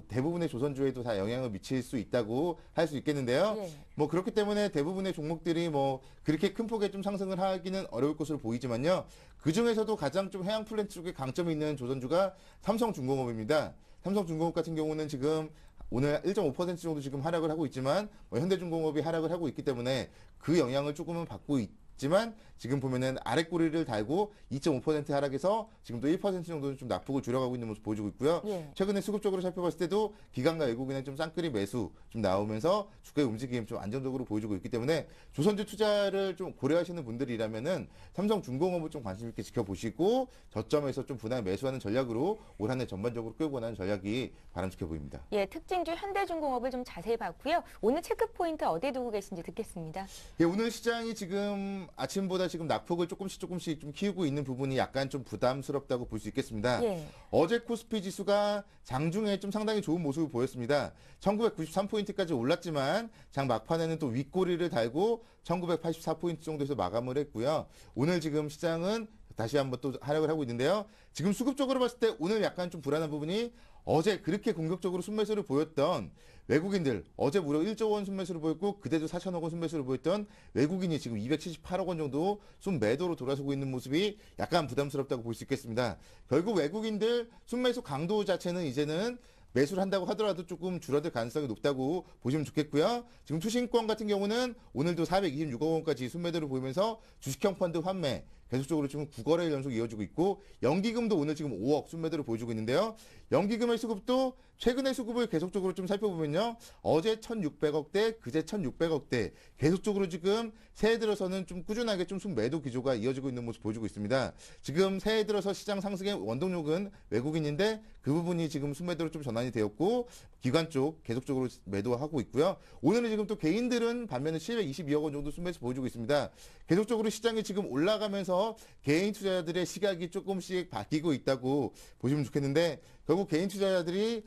대부분의 조선주에도 다 영향을 미칠 수 있다고 할 수 있겠는데요. 예. 뭐 그렇기 때문에 대부분의 종목들이 뭐 그렇게 큰 폭의 좀 상승을 하기는 어려울 것으로 보이지만요. 그 중에서도 가장 좀 해양 플랜트 쪽에 강점이 있는 조선주가 삼성중공업입니다. 삼성중공업 같은 경우는 지금 오늘 1.5% 정도 지금 하락을 하고 있지만 뭐 현대중공업이 하락을 하고 있기 때문에 그 영향을 조금은 받고 있지만 지금 보면은 아랫꼬리를 달고 2.5% 하락해서 지금도 1% 정도는 좀 낙폭을 줄여가고 있는 모습 보여주고 있고요. 예. 최근에 수급적으로 살펴봤을 때도 기관과 외국인의 좀 쌍끌이 매수 좀 나오면서 주가의 움직임 좀 안정적으로 보여주고 있기 때문에 조선주 투자를 좀 고려하시는 분들이라면은 삼성중공업을 좀 관심 있게 지켜보시고 저점에서 좀 분할 매수하는 전략으로 올 한 해 전반적으로 끌고 가는 전략이 바람직해 보입니다. 예, 특징주 현대중공업을 좀 자세히 봤고요. 오늘 체크 포인트 어디에 두고 계신지 듣겠습니다. 예, 오늘 시장이 지금 아침보다 지금 낙폭을 조금씩 좀 키우고 있는 부분이 약간 좀 부담스럽다고 볼 수 있겠습니다. 예. 어제 코스피 지수가 장중에 좀 상당히 좋은 모습을 보였습니다. 1993포인트까지 올랐지만 장 막판에는 또 윗꼬리를 달고 1984포인트 정도에서 마감을 했고요. 오늘 지금 시장은 다시 한번 또 하락을 하고 있는데요. 지금 수급적으로 봤을 때 오늘 약간 좀 불안한 부분이 어제 그렇게 공격적으로 순매수를 보였던 외국인들 어제 무려 1조 원 순매수를 보였고 그때도 4천억 원 순매수를 보였던 외국인이 지금 278억 원 정도 순매도로 돌아서고 있는 모습이 약간 부담스럽다고 볼 수 있겠습니다. 결국 외국인들 순매수 강도 자체는 이제는 매수를 한다고 하더라도 조금 줄어들 가능성이 높다고 보시면 좋겠고요. 지금 투신권 같은 경우는 오늘도 426억 원까지 순매도를 보이면서 주식형 펀드 환매 계속적으로 지금 9거래일 연속 이어지고 있고 연기금도 오늘 지금 5억 순매도를 보여주고 있는데요. 연기금의 수급도 최근의 수급을 계속적으로 좀 살펴보면요. 어제 1,600억대, 그제 1,600억대 계속적으로 지금 새해 들어서는 좀 꾸준하게 좀 순매도 기조가 이어지고 있는 모습 보여주고 있습니다. 지금 새해 들어서 시장 상승의 원동력은 외국인인데 그 부분이 지금 순매도로 좀 전환이 되었고 기관 쪽 계속적으로 매도하고 있고요. 오늘은 지금 또 개인들은 반면에 722억 원 정도 순매수 보여주고 있습니다. 계속적으로 시장이 지금 올라가면서 개인 투자자들의 시각이 조금씩 바뀌고 있다고 보시면 좋겠는데 결국 개인 투자자들이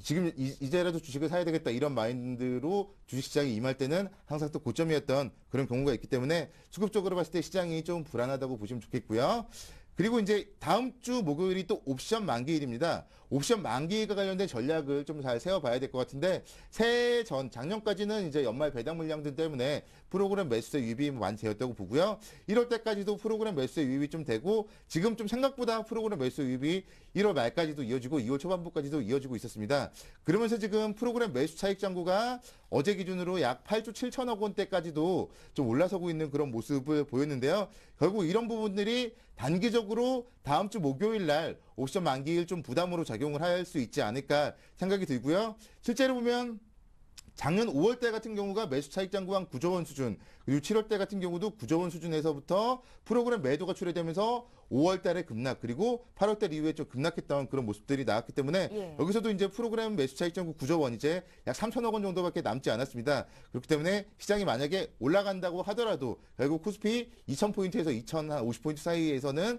지금 이제라도 주식을 사야 되겠다 이런 마인드로 주식시장에 임할 때는 항상 또 고점이었던 그런 경우가 있기 때문에 수급적으로 봤을 때 시장이 좀 불안하다고 보시면 좋겠고요. 그리고 이제 다음 주 목요일이 또 옵션 만기일입니다. 옵션 만기일과 관련된 전략을 좀 잘 세워봐야 될 것 같은데 새해 전 작년까지는 이제 연말 배당 물량들 때문에 프로그램 매수세 유입이 많이 되었다고 보고요. 1월 때까지도 프로그램 매수세 유입이 좀 되고 지금 좀 생각보다 프로그램 매수 유입이 1월 말까지도 이어지고 2월 초반부까지도 이어지고 있었습니다. 그러면서 지금 프로그램 매수 차익 잔고가 어제 기준으로 약 8조 7천억 원대까지도 좀 올라서고 있는 그런 모습을 보였는데요. 결국 이런 부분들이 단기적으로 다음 주 목요일 날 옵션 만기일 좀 부담으로 작용을 할 수 있지 않을까 생각이 들고요. 실제로 보면 작년 5월 때 같은 경우가 매수 차익 잔고 한 9조 원 수준, 그리고 7월 때 같은 경우도 9조 원 수준에서부터 프로그램 매도가 출회되면서 5월 달에 급락, 그리고 8월 달 이후에 좀 급락했던 그런 모습들이 나왔기 때문에 여기서도 이제 프로그램 매수 차익 잔고 9조 원 이제 약 3천억 원 정도밖에 남지 않았습니다. 그렇기 때문에 시장이 만약에 올라간다고 하더라도 결국 코스피 2,000포인트에서 2,050포인트 사이에서는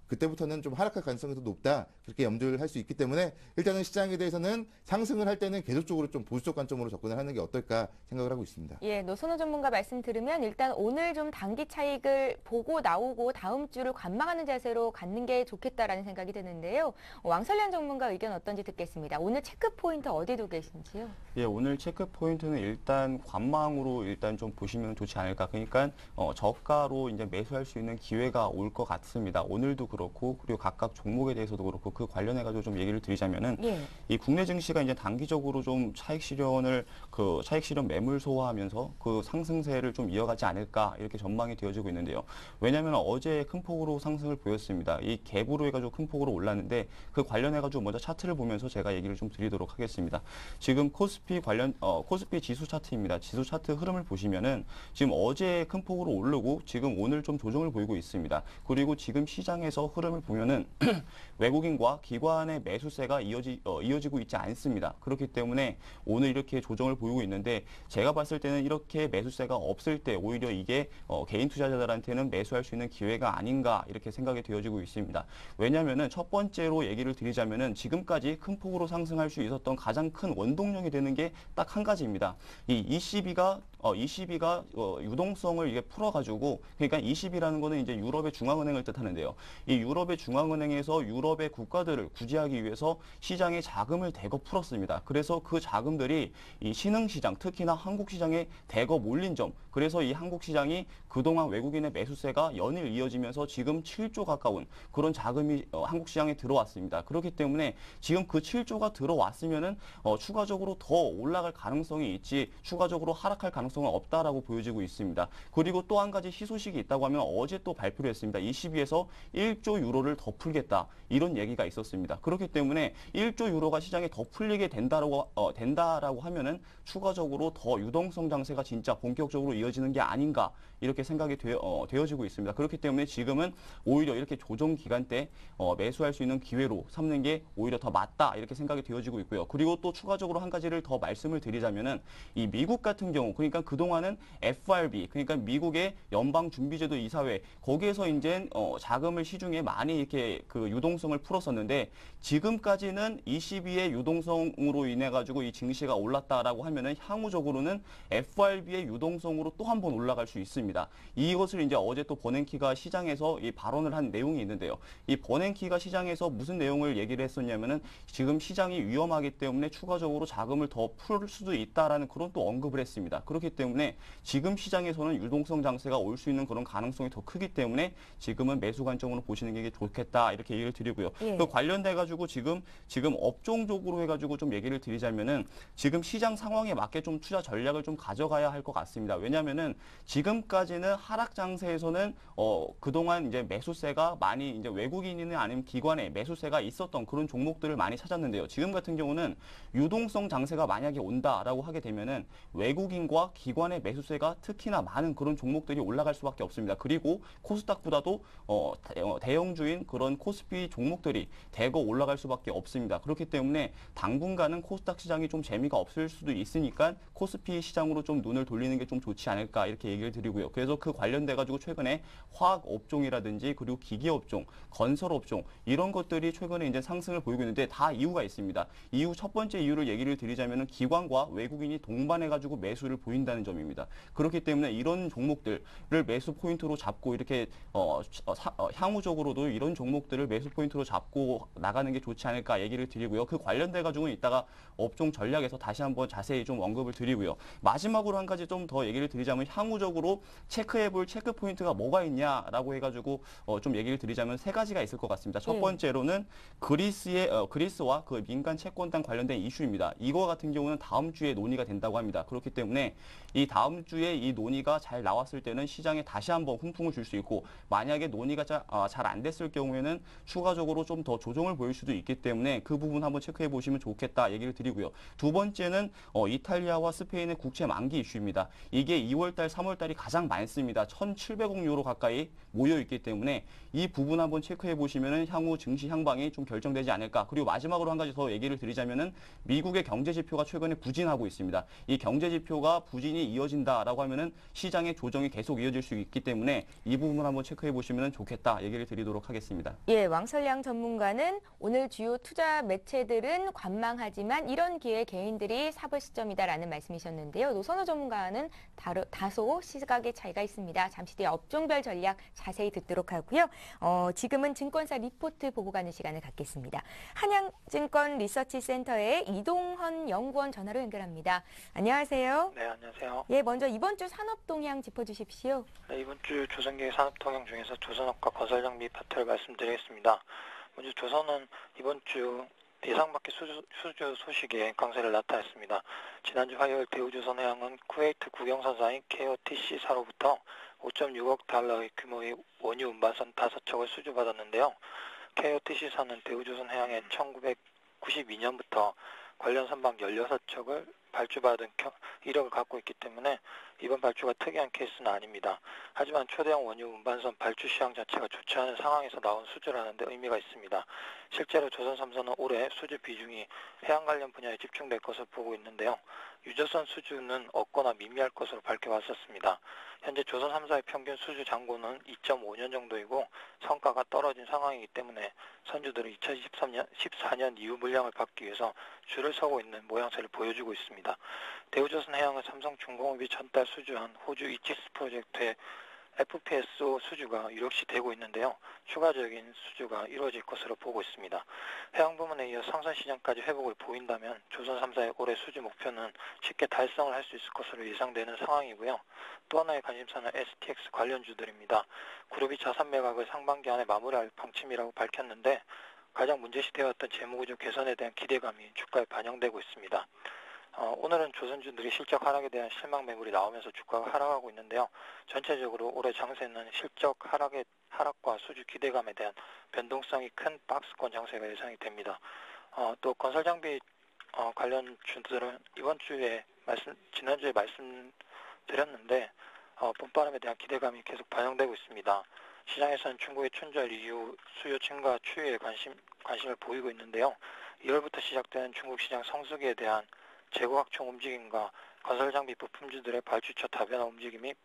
그때부터는 좀 하락할 가능성이 더 높다. 그렇게 염두를 할 수 있기 때문에 일단은 시장에 대해서는 상승을 할 때는 계속적으로 좀 보수적 관점으로 접근을 하는 게 어떨까 생각을 하고 있습니다. 예, 노선호 전문가 말씀 들으면 일단 오늘 좀 단기 차익을 보고 나오고 다음 주를 관망하는 자세로 갖는 게 좋겠다라는 생각이 드는데요. 왕설련 전문가 의견 어떤지 듣겠습니다. 오늘 체크 포인트 어디 두고 계신지요? 예, 오늘 체크 포인트는 일단 관망으로 일단 좀 보시면 좋지 않을까. 그러니까 저가로 이제 매수할 수 있는 기회가 올 것 같습니다. 오늘도 그렇고 그리고 각각 종목에 대해서도 그렇고 그 관련해 가지고 좀 얘기를 드리자면은 이 국내 증시가 이제 단기적으로 좀 차익 실현 매물 소화하면서 그 상승세를 좀 이어가지 않을까 이렇게 전망이 되어지고 있는데요. 왜냐하면 어제 큰 폭으로 상승을 보였습니다. 이 갭으로 해가지고 큰 폭으로 올랐는데 그 관련해 가지고 먼저 차트를 보면서 제가 얘기를 좀 드리도록 하겠습니다. 지금 코스피 지수 차트입니다. 지수 차트 흐름을 보시면은 지금 어제 큰 폭으로 오르고 지금 오늘 좀 조정을 보이고 있습니다. 그리고 지금 시장에서 흐름을 보면은 외국인과 기관의 매수세가 이어지고 있지 않습니다. 그렇기 때문에 오늘 이렇게 조정을 보이고 있는데 제가 봤을 때는 이렇게 매수세가 없을 때 오히려 이게 개인 투자자들한테는 매수할 수 있는 기회가 아닌가 이렇게 생각이 되어지고 있습니다. 왜냐하면은 첫 번째로 얘기를 드리자면은 지금까지 큰 폭으로 상승할 수 있었던 가장 큰 원동력이 되는 게 딱 한 가지입니다. 이 ECB가 유동성을 이게 풀어가지고 그러니까 ECB라는 거는 이제 유럽의 중앙은행을 뜻하는데요. 이 유럽의 중앙은행에서 유럽의 국가들을 구제하기 위해서 시장에 자금을 대거 풀었습니다. 그래서 그 자금들이 이 신흥시장, 특히나 한국 시장에 대거 몰린 점. 그래서 이 한국 시장이 그동안 외국인의 매수세가 연일 이어지면서 지금 7조 가까운 그런 자금이 한국 시장에 들어왔습니다. 그렇기 때문에 지금 그 7조가 들어왔으면은 추가적으로 더 올라갈 가능성이 있지 추가적으로 하락할 가능성은 없다라고 보여지고 있습니다. 그리고 또 한 가지 희소식이 있다고 하면 어제 또 발표를 했습니다. ECB에서 1조 유로를 더 풀겠다 이런 얘기가 있었습니다. 그렇기 때문에 1조 유로가 시장에 더 풀리게 된다라고 하면은 추가적으로 더 유동성 장세가 진짜 본격적으로 이어지는 게 아닌가 이렇게 생각이 되어지고 있습니다. 그렇기 때문에 지금은 오히려 이렇게 조정 기간 때 매수할 수 있는 기회로 삼는 게 오히려 더 맞다 이렇게 생각이 되어지고 있고요. 그리고 또 추가적으로 한 가지를 더 말씀을 드리자면은 이 미국 같은 경우 그러니까 그동안은 FRB 그러니까 미국의 연방준비제도 이사회 거기에서 이제 자금을 시중에 많이 이렇게 그 유동성을 풀었었는데 지금까지는 ECB의 유동성으로 인해 가지고 이 증시가 올랐다라고 하면은 향후적으로는 FRB의 유동성으로 또 한 번 올라갈 수 있습니다. 이것을 이제 어제 또 버냉키가 시장에서 이 발언을 한 내용이 있는데요. 이 버냉키가 시장에서 무슨 내용을 얘기를 했었냐면은 지금 시장이 위험하기 때문에 추가적으로 자금을 더 풀 수도 있다라는 그런 또 언급을 했습니다. 그렇기 그렇기 때문에 지금 시장에서는 유동성 장세가 올 수 있는 그런 가능성이 더 크기 때문에 지금은 매수 관점으로 보시는 게 좋겠다 이렇게 얘기를 드리고요. 예. 그 관련돼 가지고 지금 업종적으로 해가지고 좀 얘기를 드리자면은 지금 시장 상황에 맞게 좀 투자 전략을 좀 가져가야 할 것 같습니다. 왜냐하면은 지금까지는 하락 장세에서는 그동안 이제 매수세가 많이 이제 외국인이나 아니면 기관에 매수세가 있었던 그런 종목들을 많이 찾았는데요. 지금 같은 경우는 유동성 장세가 만약에 온다라고 하게 되면은 외국인과 기관의 매수세가 특히나 많은 그런 종목들이 올라갈 수밖에 없습니다. 그리고 코스닥보다도 대형주인 그런 코스피 종목들이 대거 올라갈 수밖에 없습니다. 그렇기 때문에 당분간은 코스닥 시장이 좀 재미가 없을 수도 있으니까 코스피 시장으로 좀 눈을 돌리는 게 좀 좋지 않을까 이렇게 얘기를 드리고요. 그래서 그 관련돼 가지고 최근에 화학 업종이라든지 그리고 기계 업종, 건설 업종 이런 것들이 최근에 이제 상승을 보이고 있는데 다 이유가 있습니다. 이유 첫 번째 이유를 얘기를 드리자면은 기관과 외국인이 동반해 가지고 매수를 보인다는 점입니다. 그렇기 때문에 이런 종목들을 매수 포인트로 잡고 이렇게 향후적으로도 이런 종목들을 매수 포인트로 잡고 나가는 게 좋지 않을까 얘기를 드리고요. 그 관련돼 가지고는 이따가 업종 전략에서 다시 한번 자세히 좀 언급을 드리고요. 마지막으로 한 가지 좀 더 얘기를 드리자면 향후적으로 체크해볼 체크 포인트가 뭐가 있냐라고 해가지고 좀 얘기를 드리자면 세 가지가 있을 것 같습니다. 첫 번째로는 그리스와 그 민간 채권단 관련된 이슈입니다. 이거 같은 경우는 다음 주에 논의가 된다고 합니다. 그렇기 때문에 이 다음 주에 이 논의가 잘 나왔을 때는 시장에 다시 한번 훈풍을 줄 수 있고 만약에 논의가 잘 안 됐을 경우에는 추가적으로 좀 더 조정을 보일 수도 있기 때문에 그 부분 한번 체크해 보시면 좋겠다 얘기를 드리고요. 두 번째는 이탈리아와 스페인의 국채 만기 이슈입니다. 이게 2월달, 3월달이 가장 많습니다. 1,700억 유로 가까이 모여 있기 때문에 이 부분 한번 체크해 보시면은 향후 증시 향방이 좀 결정되지 않을까. 그리고 마지막으로 한 가지 더 얘기를 드리자면은 미국의 경제 지표가 최근에 부진하고 있습니다. 이 경제 지표가 부진이 이어진다라고 하면은 시장의 조정이 계속 이어질 수 있기 때문에 이 부분 한번 체크해 보시면 좋겠다 얘기를 드리도록 하겠습니다. 예, 왕설량 전문가는 오늘 주요 투자 매체들은 관망하지만 이런 기회에 개인들이 사볼 시점이다라는 말씀이셨는데요. 노선호 전문가는 다소 시각의 차이가 있습니다. 잠시 뒤에 업종별 전략 자세히 듣도록 하고요. 지금은 증권사 리포트 보고 가는 시간을 갖겠습니다. 한양증권 리서치센터의 이동헌 연구원 전화로 연결합니다. 안녕하세요. 네, 안녕하세요. 예, 먼저 이번 주 산업 동향 짚어주십시오. 네, 이번 주 조선계의 산업 동향 중에서 조선업과 건설장비 파트를 말씀드리겠습니다. 먼저 조선은 이번 주 예상 밖의 수주 소식에 강세를 나타냈습니다. 지난주 화요일 대우조선해양은 쿠웨이트 국영선사인 KOTC사로부터 5.6억 달러의 규모의 원유 운반선 5척을 수주받았는데요. KOTC사는 대우조선해양에 1992년부터 관련 선박 16척을 발주받은 이력을 갖고 있기 때문에 이번 발주가 특이한 케이스는 아닙니다. 하지만 초대형 원유 운반선 발주 시황 자체가 좋지 않은 상황에서 나온 수주라는 데 의미가 있습니다. 실제로 조선 3사는 올해 수주 비중이 해양 관련 분야에 집중될 것을 보고 있는데요. 유조선 수주는 없거나 미미할 것으로 밝혀왔었습니다. 현재 조선 3사의 평균 수주 잔고는 2.5년 정도이고 성과가 떨어진 상황이기 때문에 선주들은 2014년 이후 물량을 받기 위해서 줄을 서고 있는 모양새를 보여주고 있습니다. 대우조선해양은 삼성중공업이 전달 수주한 호주 이치스 프로젝트의 FPSO 수주가 유력시 되고 있는데요. 추가적인 수주가 이루어질 것으로 보고 있습니다. 해양 부문에 이어 상선 시장까지 회복을 보인다면 조선 3사의 올해 수주 목표는 쉽게 달성을 할 수 있을 것으로 예상되는 상황이고요. 또 하나의 관심사는 STX 관련주들입니다. 그룹이 자산 매각을 상반기 안에 마무리할 방침이라고 밝혔는데 가장 문제시되었던 재무구조 개선에 대한 기대감이 주가에 반영되고 있습니다. 오늘은 조선주들이 실적 하락에 대한 실망 매물이 나오면서 주가가 하락하고 있는데요. 전체적으로 올해 장세는 실적 하락과 수주 기대감에 대한 변동성이 큰 박스권 장세가 예상이 됩니다. 또 건설장비 관련 주들은 지난주에 말씀드렸는데 봄바람에 대한 기대감이 계속 반영되고 있습니다. 시장에서는 중국의 춘절 이후 수요 증가 추이에 관심을 보이고 있는데요. 2월부터 시작되는 중국 시장 성수기에 대한 재고 확충 움직임과 건설장비 부품주들의 발주처 다변화 움직임이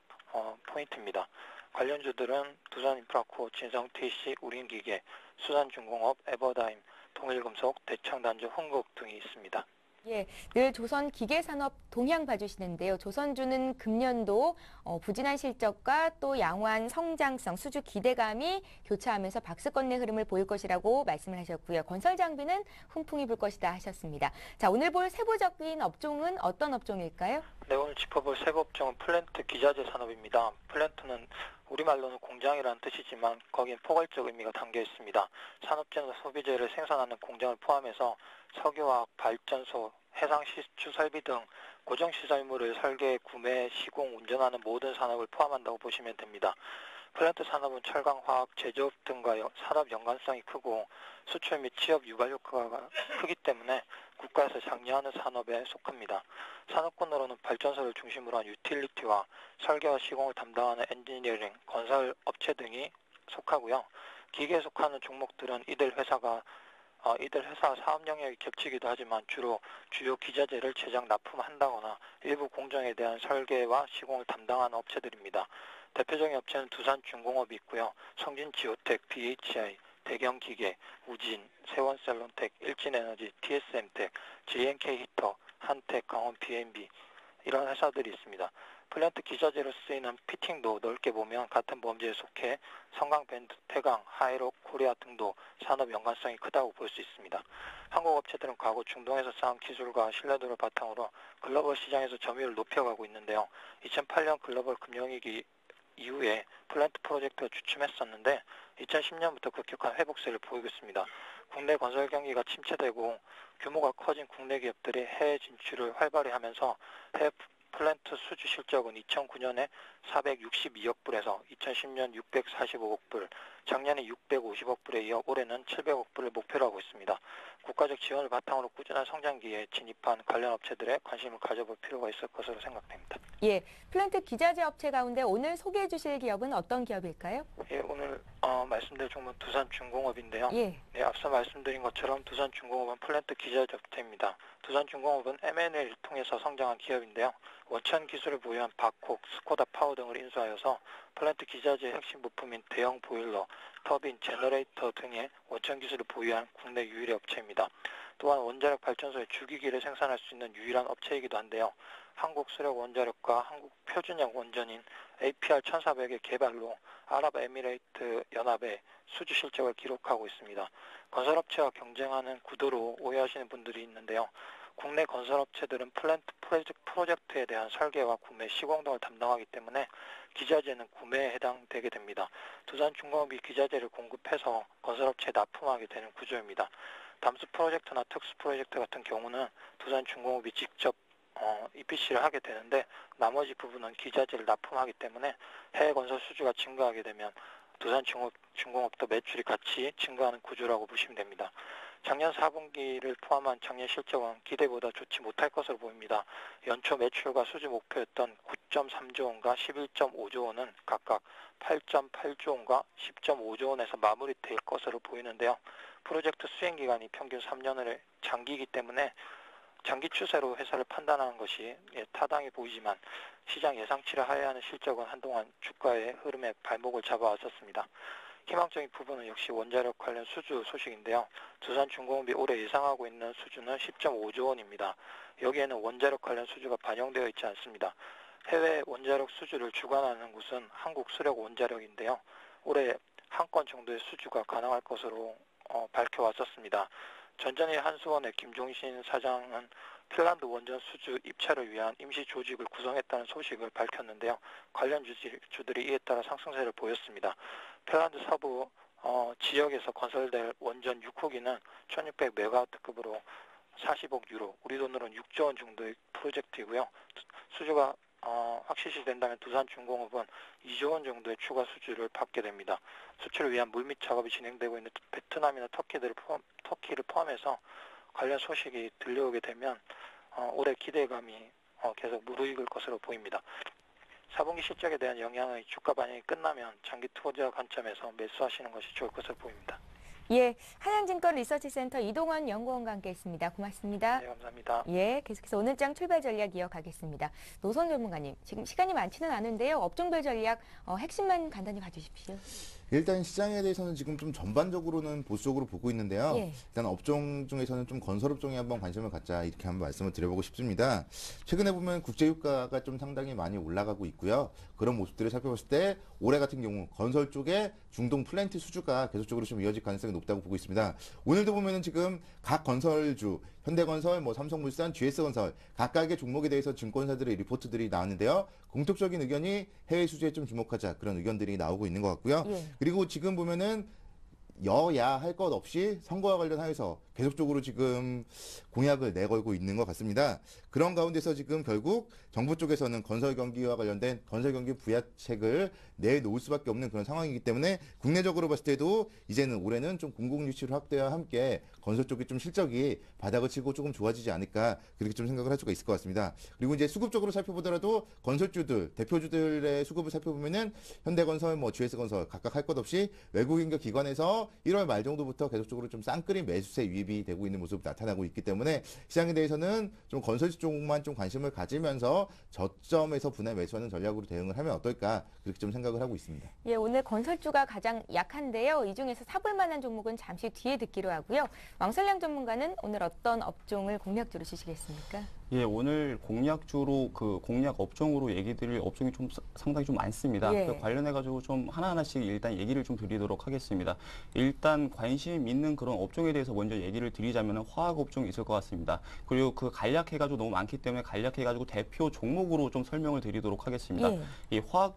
포인트입니다. 관련주들은 두산인프라코, 진성TC, 우린기계, 수산중공업, 에버다임, 통일금속, 대창단조, 흥국 등이 있습니다. 예, 늘 조선 기계산업 동향 봐주시는데요. 조선주는 금년도 부진한 실적과 또 양호한 성장성, 수주 기대감이 교차하면서 박스권내 흐름을 보일 것이라고 말씀을 하셨고요. 건설 장비는 훈풍이 불 것이다 하셨습니다. 자, 오늘 볼 세부적인 업종은 어떤 업종일까요? 네, 오늘 짚어볼 세부 업종은 플랜트 기자재 산업입니다. 플랜트는 우리말로는 공장이라는 뜻이지만 거긴 포괄적 의미가 담겨 있습니다. 산업재나 소비재를 생산하는 공장을 포함해서 석유화학, 발전소, 해상 시추 설비 등 고정시설물을 설계, 구매, 시공, 운전하는 모든 산업을 포함한다고 보시면 됩니다. 플랜트 산업은 철강, 화학, 제조업 등과 산업 연관성이 크고 수출 및 취업 유발 효과가 크기 때문에 국가에서 장려하는 산업에 속합니다. 산업군으로는 발전소를 중심으로 한 유틸리티와 설계와 시공을 담당하는 엔지니어링, 건설 업체 등이 속하고요. 기계에 속하는 종목들은 이들 회사 사업 영역이 겹치기도 하지만 주로 주요 기자재를 제작 납품한다거나 일부 공정에 대한 설계와 시공을 담당하는 업체들입니다. 대표적인 업체는 두산중공업이 있고요. 성진지오텍, BHI, 대경기계, 우진, 세원셀론텍, 일진에너지, TSM텍, JNK 히터, 한텍, 강원 B&B 이런 회사들이 있습니다. 플랜트 기자재로 쓰이는 피팅도 넓게 보면 같은 범죄에 속해 성강밴드, 태강, 하이록, 코리아 등도 산업 연관성이 크다고 볼 수 있습니다. 한국 업체들은 과거 중동에서 쌓은 기술과 신뢰도를 바탕으로 글로벌 시장에서 점유율을 높여가고 있는데요. 2008년 글로벌 금융위기 이후에 플랜트 프로젝트가 주춤했었는데 2010년부터 급격한 회복세를 보이고 있습니다. 국내 건설 경기가 침체되고 규모가 커진 국내 기업들이 해외 진출을 활발히 하면서 해외 플랜트 수주 실적은 2009년에 462억 불에서 2010년 645억 불, 작년에 650억 불에 이어 올해는 700억 불을 목표로 하고 있습니다. 국가적 지원을 바탕으로 꾸준한 성장기에 진입한 관련 업체들에 관심을 가져볼 필요가 있을 것으로 생각됩니다. 예, 플랜트 기자재 업체 가운데 오늘 소개해 주실 기업은 어떤 기업일까요? 예, 오늘 말씀드릴 종목은 두산중공업인데요. 예. 네, 앞서 말씀드린 것처럼 두산중공업은 플랜트 기자재 업체입니다. 두산중공업은 M&A를 통해서 성장한 기업인데요. 원천 기술을 보유한 바콕, 스코다 파워 등을 인수하여서 플랜트 기자재의 핵심 부품인 대형 보일러, 터빈, 제너레이터 등의 원천 기술을 보유한 국내 유일의 업체입니다. 또한 원자력 발전소의 주기기를 생산할 수 있는 유일한 업체이기도 한데요. 한국 수력 원자력과 한국 표준형 원전인 APR 1400의 개발로 아랍에미레이트 연합의 수주 실적을 기록하고 있습니다. 건설업체와 경쟁하는 구도로 오해하시는 분들이 있는데요. 국내 건설업체들은 플랜트 프로젝트에 대한 설계와 구매, 시공 등을 담당하기 때문에 기자재는 구매에 해당되게 됩니다. 두산중공업이 기자재를 공급해서 건설업체에 납품하게 되는 구조입니다. 담수 프로젝트나 특수 프로젝트 같은 경우는 두산중공업이 직접 EPC를 하게 되는데 나머지 부분은 기자재를 납품하기 때문에 해외 건설 수주가 증가하게 되면 두산중공업도 매출이 같이 증가하는 구조라고 보시면 됩니다. 작년 4분기를 포함한 작년 실적은 기대보다 좋지 못할 것으로 보입니다. 연초 매출과 수주 목표였던 9.3조 원과 11.5조 원은 각각 8.8조 원과 10.5조 원에서 마무리될 것으로 보이는데요. 프로젝트 수행 기간이 평균 3년을 장기이기 때문에 장기 추세로 회사를 판단하는 것이 타당해 보이지만 시장 예상치를 하회하는 실적은 한동안 주가의 흐름에 발목을 잡아왔었습니다. 희망적인 부분은 역시 원자력 관련 수주 소식인데요. 두산중공업이 올해 예상하고 있는 수주는 10.5조 원입니다. 여기에는 원자력 관련 수주가 반영되어 있지 않습니다. 해외 원자력 수주를 주관하는 곳은 한국수력원자력인데요. 올해 한 건 정도의 수주가 가능할 것으로 밝혀왔었습니다. 전전일 한수원의 김종신 사장은 핀란드 원전 수주 입찰을 위한 임시 조직을 구성했다는 소식을 밝혔는데요. 관련 주들이 이에 따라 상승세를 보였습니다. 핀란드 서부 지역에서 건설될 원전 6호기는 1600메가와트급으로 40억 유로, 우리 돈으로는 6조 원 정도의 프로젝트이고요. 수주가 확실시 된다면 두산중공업은 2조 원 정도의 추가 수주를 받게 됩니다. 수출을 위한 물밑 작업이 진행되고 있는 베트남이나 터키를 포함해서 관련 소식이 들려오게 되면 올해 기대감이 계속 무르익을 것으로 보입니다. 4분기 실적에 대한 영향의 주가 반영이 끝나면 장기 투자 관점에서 매수하시는 것이 좋을 것으로 보입니다. 예, 하양증권 리서치센터 이동원 연구원과 함께했습니다. 고맙습니다. 네, 감사합니다. 예, 계속해서 오늘장 출발 전략 이어가겠습니다. 노선 전문가님, 지금 시간이 많지는 않은데요. 업종별 전략 핵심만 간단히 봐주십시오. 일단 시장에 대해서는 지금 좀 전반적으로는 보수적으로 보고 있는데요. 예. 일단 업종 중에서는 좀 건설업종에 한번 관심을 갖자 이렇게 한번 말씀을 드려보고 싶습니다. 최근에 보면 국제유가가 좀 상당히 많이 올라가고 있고요. 그런 모습들을 살펴봤을 때 올해 같은 경우 건설 쪽에 중동 플랜트 수주가 계속적으로 좀 이어질 가능성이 높다고 보고 있습니다. 오늘도 보면은 지금 각 건설주 현대건설, 삼성물산, GS건설 각각의 종목에 대해서 증권사들의 리포트들이 나왔는데요. 공통적인 의견이 해외 수주에 좀 주목하자 그런 의견들이 나오고 있는 것 같고요. 예. 그리고 지금 보면은 여야 할 것 없이 선거와 관련하여서 계속적으로 지금 공약을 내걸고 있는 것 같습니다. 그런 가운데서 지금 결국 정부 쪽에서는 건설 경기와 관련된 건설 경기 부야책을 내놓을 수밖에 없는 그런 상황이기 때문에 국내적으로 봤을 때도 이제는 올해는 좀 공공 유치를 확대와 함께 건설 쪽이 좀 실적이 바닥을 치고 조금 좋아지지 않을까 그렇게 좀 생각을 할 수가 있을 것 같습니다. 그리고 이제 수급적으로 살펴보더라도 건설주들 대표주들의 수급을 살펴보면은 현대건설, GS건설 각각 할 것 없이 외국인과 기관에서 1월 말 정도부터 계속적으로 좀 쌍끌이 매수세 유입이 되고 있는 모습이 나타나고 있기 때문에 시장에 대해서는 좀 건설주 쪽만 좀 관심을 가지면서 저점에서 분할 매수하는 전략으로 대응을 하면 어떨까 그렇게 좀 생각을 하고 있습니다. 예, 오늘 건설주가 가장 약한데요. 이 중에서 사볼 만한 종목은 잠시 뒤에 듣기로 하고요. 왕설량 전문가는 오늘 어떤 업종을 공략주로 주시겠습니까? 예, 오늘 공략주로 공략 업종으로 얘기 드릴 업종이 좀 상당히 좀 많습니다. 예. 그 관련해가지고 좀 하나하나씩 일단 얘기를 좀 드리도록 하겠습니다. 일단 관심 있는 그런 업종에 대해서 먼저 얘기를 드리자면 화학 업종이 있을 것 같습니다. 그리고 그 간략해가지고 너무 많기 때문에 간략해가지고 대표 종목으로 좀 설명을 드리도록 하겠습니다. 예. 이 화학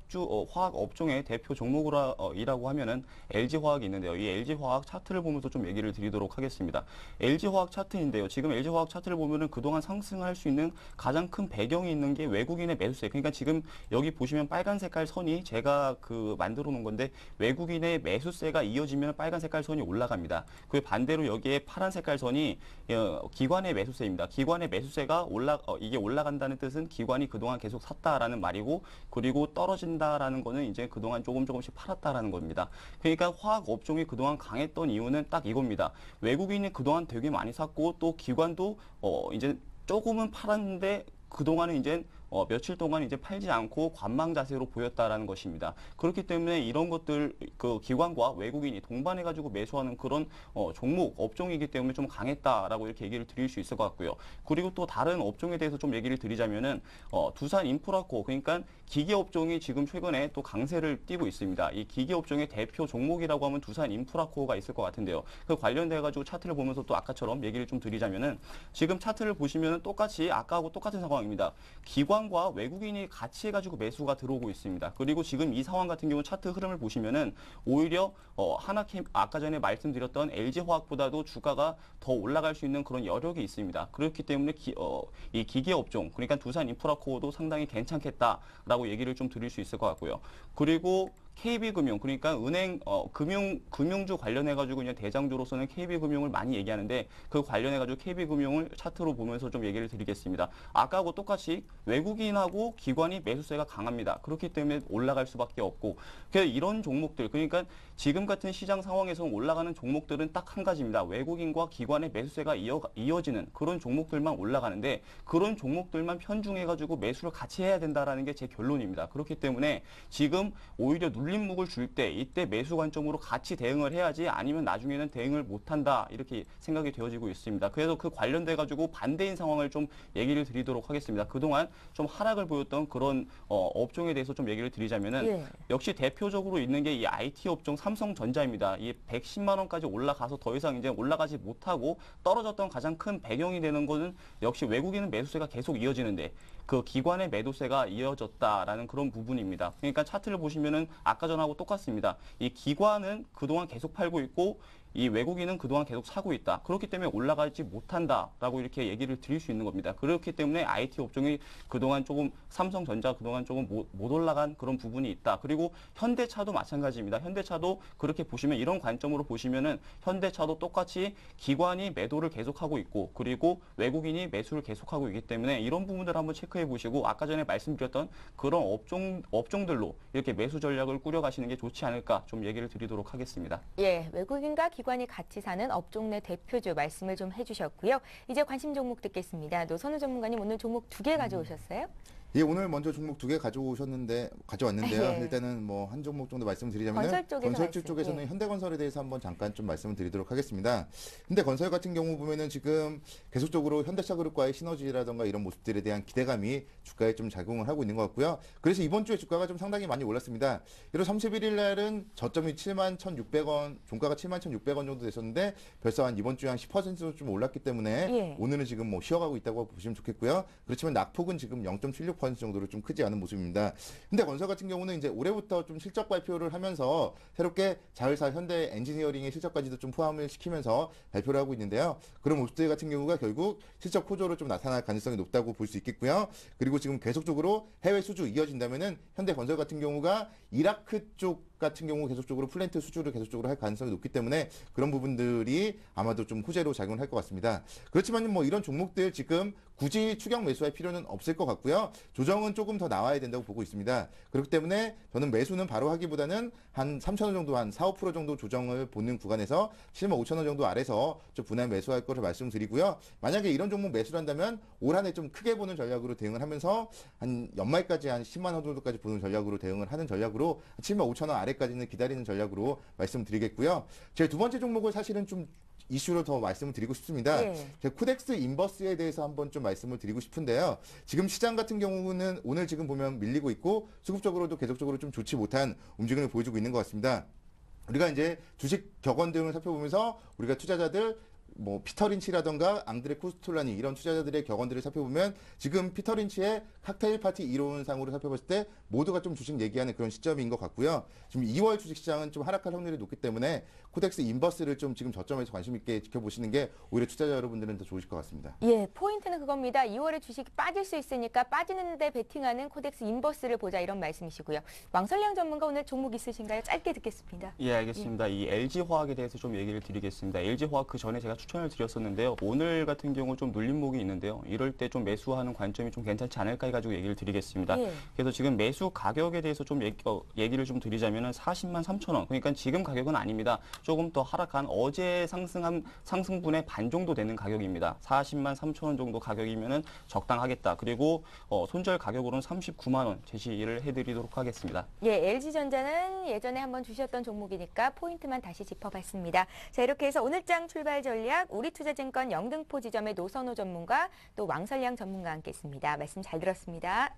업종의 대표 종목이라고 하면은 LG화학이 있는데요. 이 LG화학 차트를 보면서 좀 얘기를 드리도록 하겠습니다. LG화학 차트인데요. 지금 LG화학 차트를 보면은 그동안 상승할 수 있는 가장 큰 배경이 있는 게 외국인의 매수세. 그러니까 지금 여기 보시면 빨간 색깔 선이 제가 만들어 놓은 건데 외국인의 매수세가 이어지면 빨간 색깔 선이 올라갑니다. 그 반대로 여기에 파란 색깔 선이 기관의 매수세입니다. 기관의 매수세가 이게 올라간다는 뜻은 기관이 그동안 계속 샀다라는 말이고, 그리고 떨어진다라는 거는 이제 그동안 조금씩 팔았다라는 겁니다. 그러니까 화학 업종이 그동안 강했던 이유는 딱 이겁니다. 외국인이 그동안 되게 많이 샀고 또 기관도 이제 조금은 팔았는데 그동안은 이제 며칠 동안 이제 팔지 않고 관망 자세로 보였다라는 것입니다. 그렇기 때문에 이런 것들 기관과 외국인이 동반해가지고 매수하는 그런 종목 업종이기 때문에 좀 강했다라고 이렇게 얘기를 드릴 수 있을 것 같고요. 그리고 또 다른 업종에 대해서 좀 얘기를 드리자면은 두산 인프라코, 그러니까 기계 업종이 지금 최근에 또 강세를 띠고 있습니다. 이 기계 업종의 대표 종목이라고 하면 두산 인프라코가 있을 것 같은데요. 그 관련돼가지고 차트를 보면서 또 아까처럼 얘기를 좀 드리자면은 지금 차트를 보시면은 똑같이 아까하고 똑같은 상황입니다. 기관과 외국인이 같이 해가지고 매수가 들어오고 있습니다. 그리고 지금 이 상황 같은 경우 차트 흐름을 보시면은 오히려 아까 전에 말씀드렸던 LG화학보다도 주가가 더 올라갈 수 있는 그런 여력이 있습니다. 그렇기 때문에 이 기계 업종, 그러니까 두산 인프라코도 상당히 괜찮겠다라고 얘기를 좀 드릴 수 있을 것 같고요. 그리고 KB금융, 그러니까 은행, 금융주 관련해가지고 그냥 대장주로서는 KB금융을 많이 얘기하는데 그 관련해가지고 KB금융을 차트로 보면서 좀 얘기를 드리겠습니다. 아까하고 똑같이 외국인하고 기관이 매수세가 강합니다. 그렇기 때문에 올라갈 수밖에 없고, 그래서 이런 종목들, 그러니까 지금 같은 시장 상황에서 올라가는 종목들은 딱 한 가지입니다. 외국인과 기관의 매수세가 이어지는 그런 종목들만 올라가는데 그런 종목들만 편중해가지고 매수를 같이 해야 된다라는 게 제 결론입니다. 그렇기 때문에 지금 오히려 눌림목을 줄 때 이때 매수 관점으로 같이 대응을 해야지, 아니면 나중에는 대응을 못한다 이렇게 생각이 되어지고 있습니다. 그래서 그 관련돼 가지고 반대인 상황을 좀 얘기를 드리도록 하겠습니다. 그동안 좀 하락을 보였던 그런 업종에 대해서 좀 얘기를 드리자면은 역시 대표적으로 있는 게 이 IT 업종 삼성전자입니다. 이 110만 원까지 올라가서 더 이상 이제 올라가지 못하고 떨어졌던 가장 큰 배경이 되는 것은 역시 외국인은 매수세가 계속 이어지는데 그 기관의 매도세가 이어졌다라는 그런 부분입니다. 그러니까 차트를 보시면은 아까 전하고 똑같습니다. 이 기관은 그동안 계속 팔고 있고 이 외국인은 그동안 계속 사고 있다. 그렇기 때문에 올라가지 못한다라고 이렇게 얘기를 드릴 수 있는 겁니다. 그렇기 때문에 IT 업종이 그동안 조금, 삼성전자 그동안 조금 못 올라간 그런 부분이 있다. 그리고 현대차도 마찬가지입니다. 현대차도 그렇게 보시면, 이런 관점으로 보시면은 현대차도 똑같이 기관이 매도를 계속하고 있고 그리고 외국인이 매수를 계속하고 있기 때문에 이런 부분들을 한번 체크해 보시고 아까 전에 말씀드렸던 그런 업종들로 이렇게 매수 전략을 꾸려가시는 게 좋지 않을까 좀 얘기를 드리도록 하겠습니다. 예, 외국인과 기관 일관이 같이 사는 업종 내 대표주 말씀을 좀 해주셨고요. 이제 관심 종목 듣겠습니다. 노선우 전문가님 오늘 종목 2개 가져오셨어요? 예, 오늘 먼저 종목 2개 가져왔는데요. 예. 일단은 뭐 한 종목 정도 말씀드리자면 건설 쪽에서는 예. 현대건설에 대해서 한번 잠깐 좀 말씀을 드리도록 하겠습니다. 현대건설 같은 경우 보면은 지금 계속적으로 현대차그룹과의 시너지라던가 이런 모습들에 대한 기대감이 주가에 좀 작용을 하고 있는 것 같고요. 그래서 이번 주에 주가가 좀 상당히 많이 올랐습니다. 1월 31일 날은 저점이 71,600원, 종가가 71,600원 정도 됐었는데 벌써 한 이번 주에 한 10% 좀 올랐기 때문에 예. 오늘은 지금 뭐 쉬어가고 있다고 보시면 좋겠고요. 그렇지만 낙폭은 지금 0.76% 정도로 좀 크지 않은 모습입니다. 현대건설 같은 경우는 이제 올해부터 좀 실적 발표를 하면서 새롭게 자회사 현대 엔지니어링의 실적까지도 좀 포함을 시키면서 발표를 하고 있는데요. 그런 모습들 같은 경우가 결국 실적 호조로 좀 나타날 가능성이 높다고 볼 수 있겠고요. 그리고 지금 계속적으로 해외 수주 이어진다면은 현대건설 같은 경우가 이라크 쪽 같은 경우 계속적으로 플랜트 수주를 계속적으로 할 가능성이 높기 때문에 그런 부분들이 아마도 좀 호재로 작용을 할 것 같습니다. 그렇지만 뭐 이런 종목들 지금 굳이 추격 매수할 필요는 없을 것 같고요. 조정은 조금 더 나와야 된다고 보고 있습니다. 그렇기 때문에 저는 매수는 바로 하기보다는 한 3,000원 정도, 한 4, 5% 정도 조정을 보는 구간에서 75,000원 정도 아래서 좀 분할 매수할 것을 말씀드리고요. 만약에 이런 종목 매수를 한다면 올 한 해 좀 크게 보는 전략으로 대응을 하면서 한 연말까지 한 10만 원 정도까지 보는 전략으로 대응을 하는 전략으로 75,000원 아래까지는 기다리는 전략으로 말씀드리겠고요. 제 두 번째 종목을 사실은 좀 이슈로 더 말씀을 드리고 싶습니다. 예. 제가 코덱스 인버스에 대해서 한번 좀 말씀을 드리고 싶은데요. 지금 시장 같은 경우는 오늘 지금 보면 밀리고 있고 수급적으로도 계속적으로 좀 좋지 못한 움직임을 보여주고 있는 것 같습니다. 우리가 이제 주식 격언 등을 살펴보면서 우리가 투자자들 뭐 피터 린치라던가 앙드레 코스톨라니 이런 투자자들의 격언들을 살펴보면 지금 피터 린치의 칵테일 파티 이론상으로 살펴봤을 때 모두가 좀 주식 얘기하는 그런 시점인 것 같고요. 지금 2월 주식시장은 좀 하락할 확률이 높기 때문에 코덱스 인버스를 좀 지금 저점에서 관심 있게 지켜보시는 게 오히려 투자자 여러분들은 더 좋으실 것 같습니다. 예, 포인트는 그겁니다. 2월에 주식이 빠질 수 있으니까 빠지는데 베팅하는 코덱스 인버스를 보자 이런 말씀이시고요. 왕설량 전문가 오늘 종목 있으신가요? 짧게 듣겠습니다. 예, 알겠습니다. 이 LG화학에 대해서 좀 얘기를 드리겠습니다. LG화학 그 전에 제가 추천을 드렸었는데요. 오늘 같은 경우 좀 눌림목이 있는데요. 이럴 때 좀 매수하는 관점이 좀 괜찮지 않을까 해가지고 얘기를 드리겠습니다. 예. 그래서 지금 매수 가격에 대해서 좀 얘기를 좀 드리자면은 40만 3천 원. 그러니까 지금 가격은 아닙니다. 조금 더 하락한 어제 상승한 상승분의 반 정도 되는 가격입니다. 40만 3천 원 정도 가격이면은 적당하겠다. 그리고 손절 가격으로는 39만 원 제시를 해드리도록 하겠습니다. 예, LG전자는 예전에 한번 주셨던 종목이니까 포인트만 다시 짚어봤습니다. 자, 이렇게 해서 오늘장 출발 전략 우리투자증권 영등포 지점의 노선호 전문가 또 왕설량 전문가와 함께했습니다. 말씀 잘 들었습니다.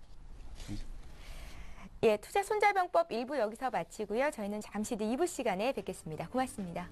예, 투자 손절병법 1부 여기서 마치고요. 저희는 잠시 뒤 2부 시간에 뵙겠습니다. 고맙습니다.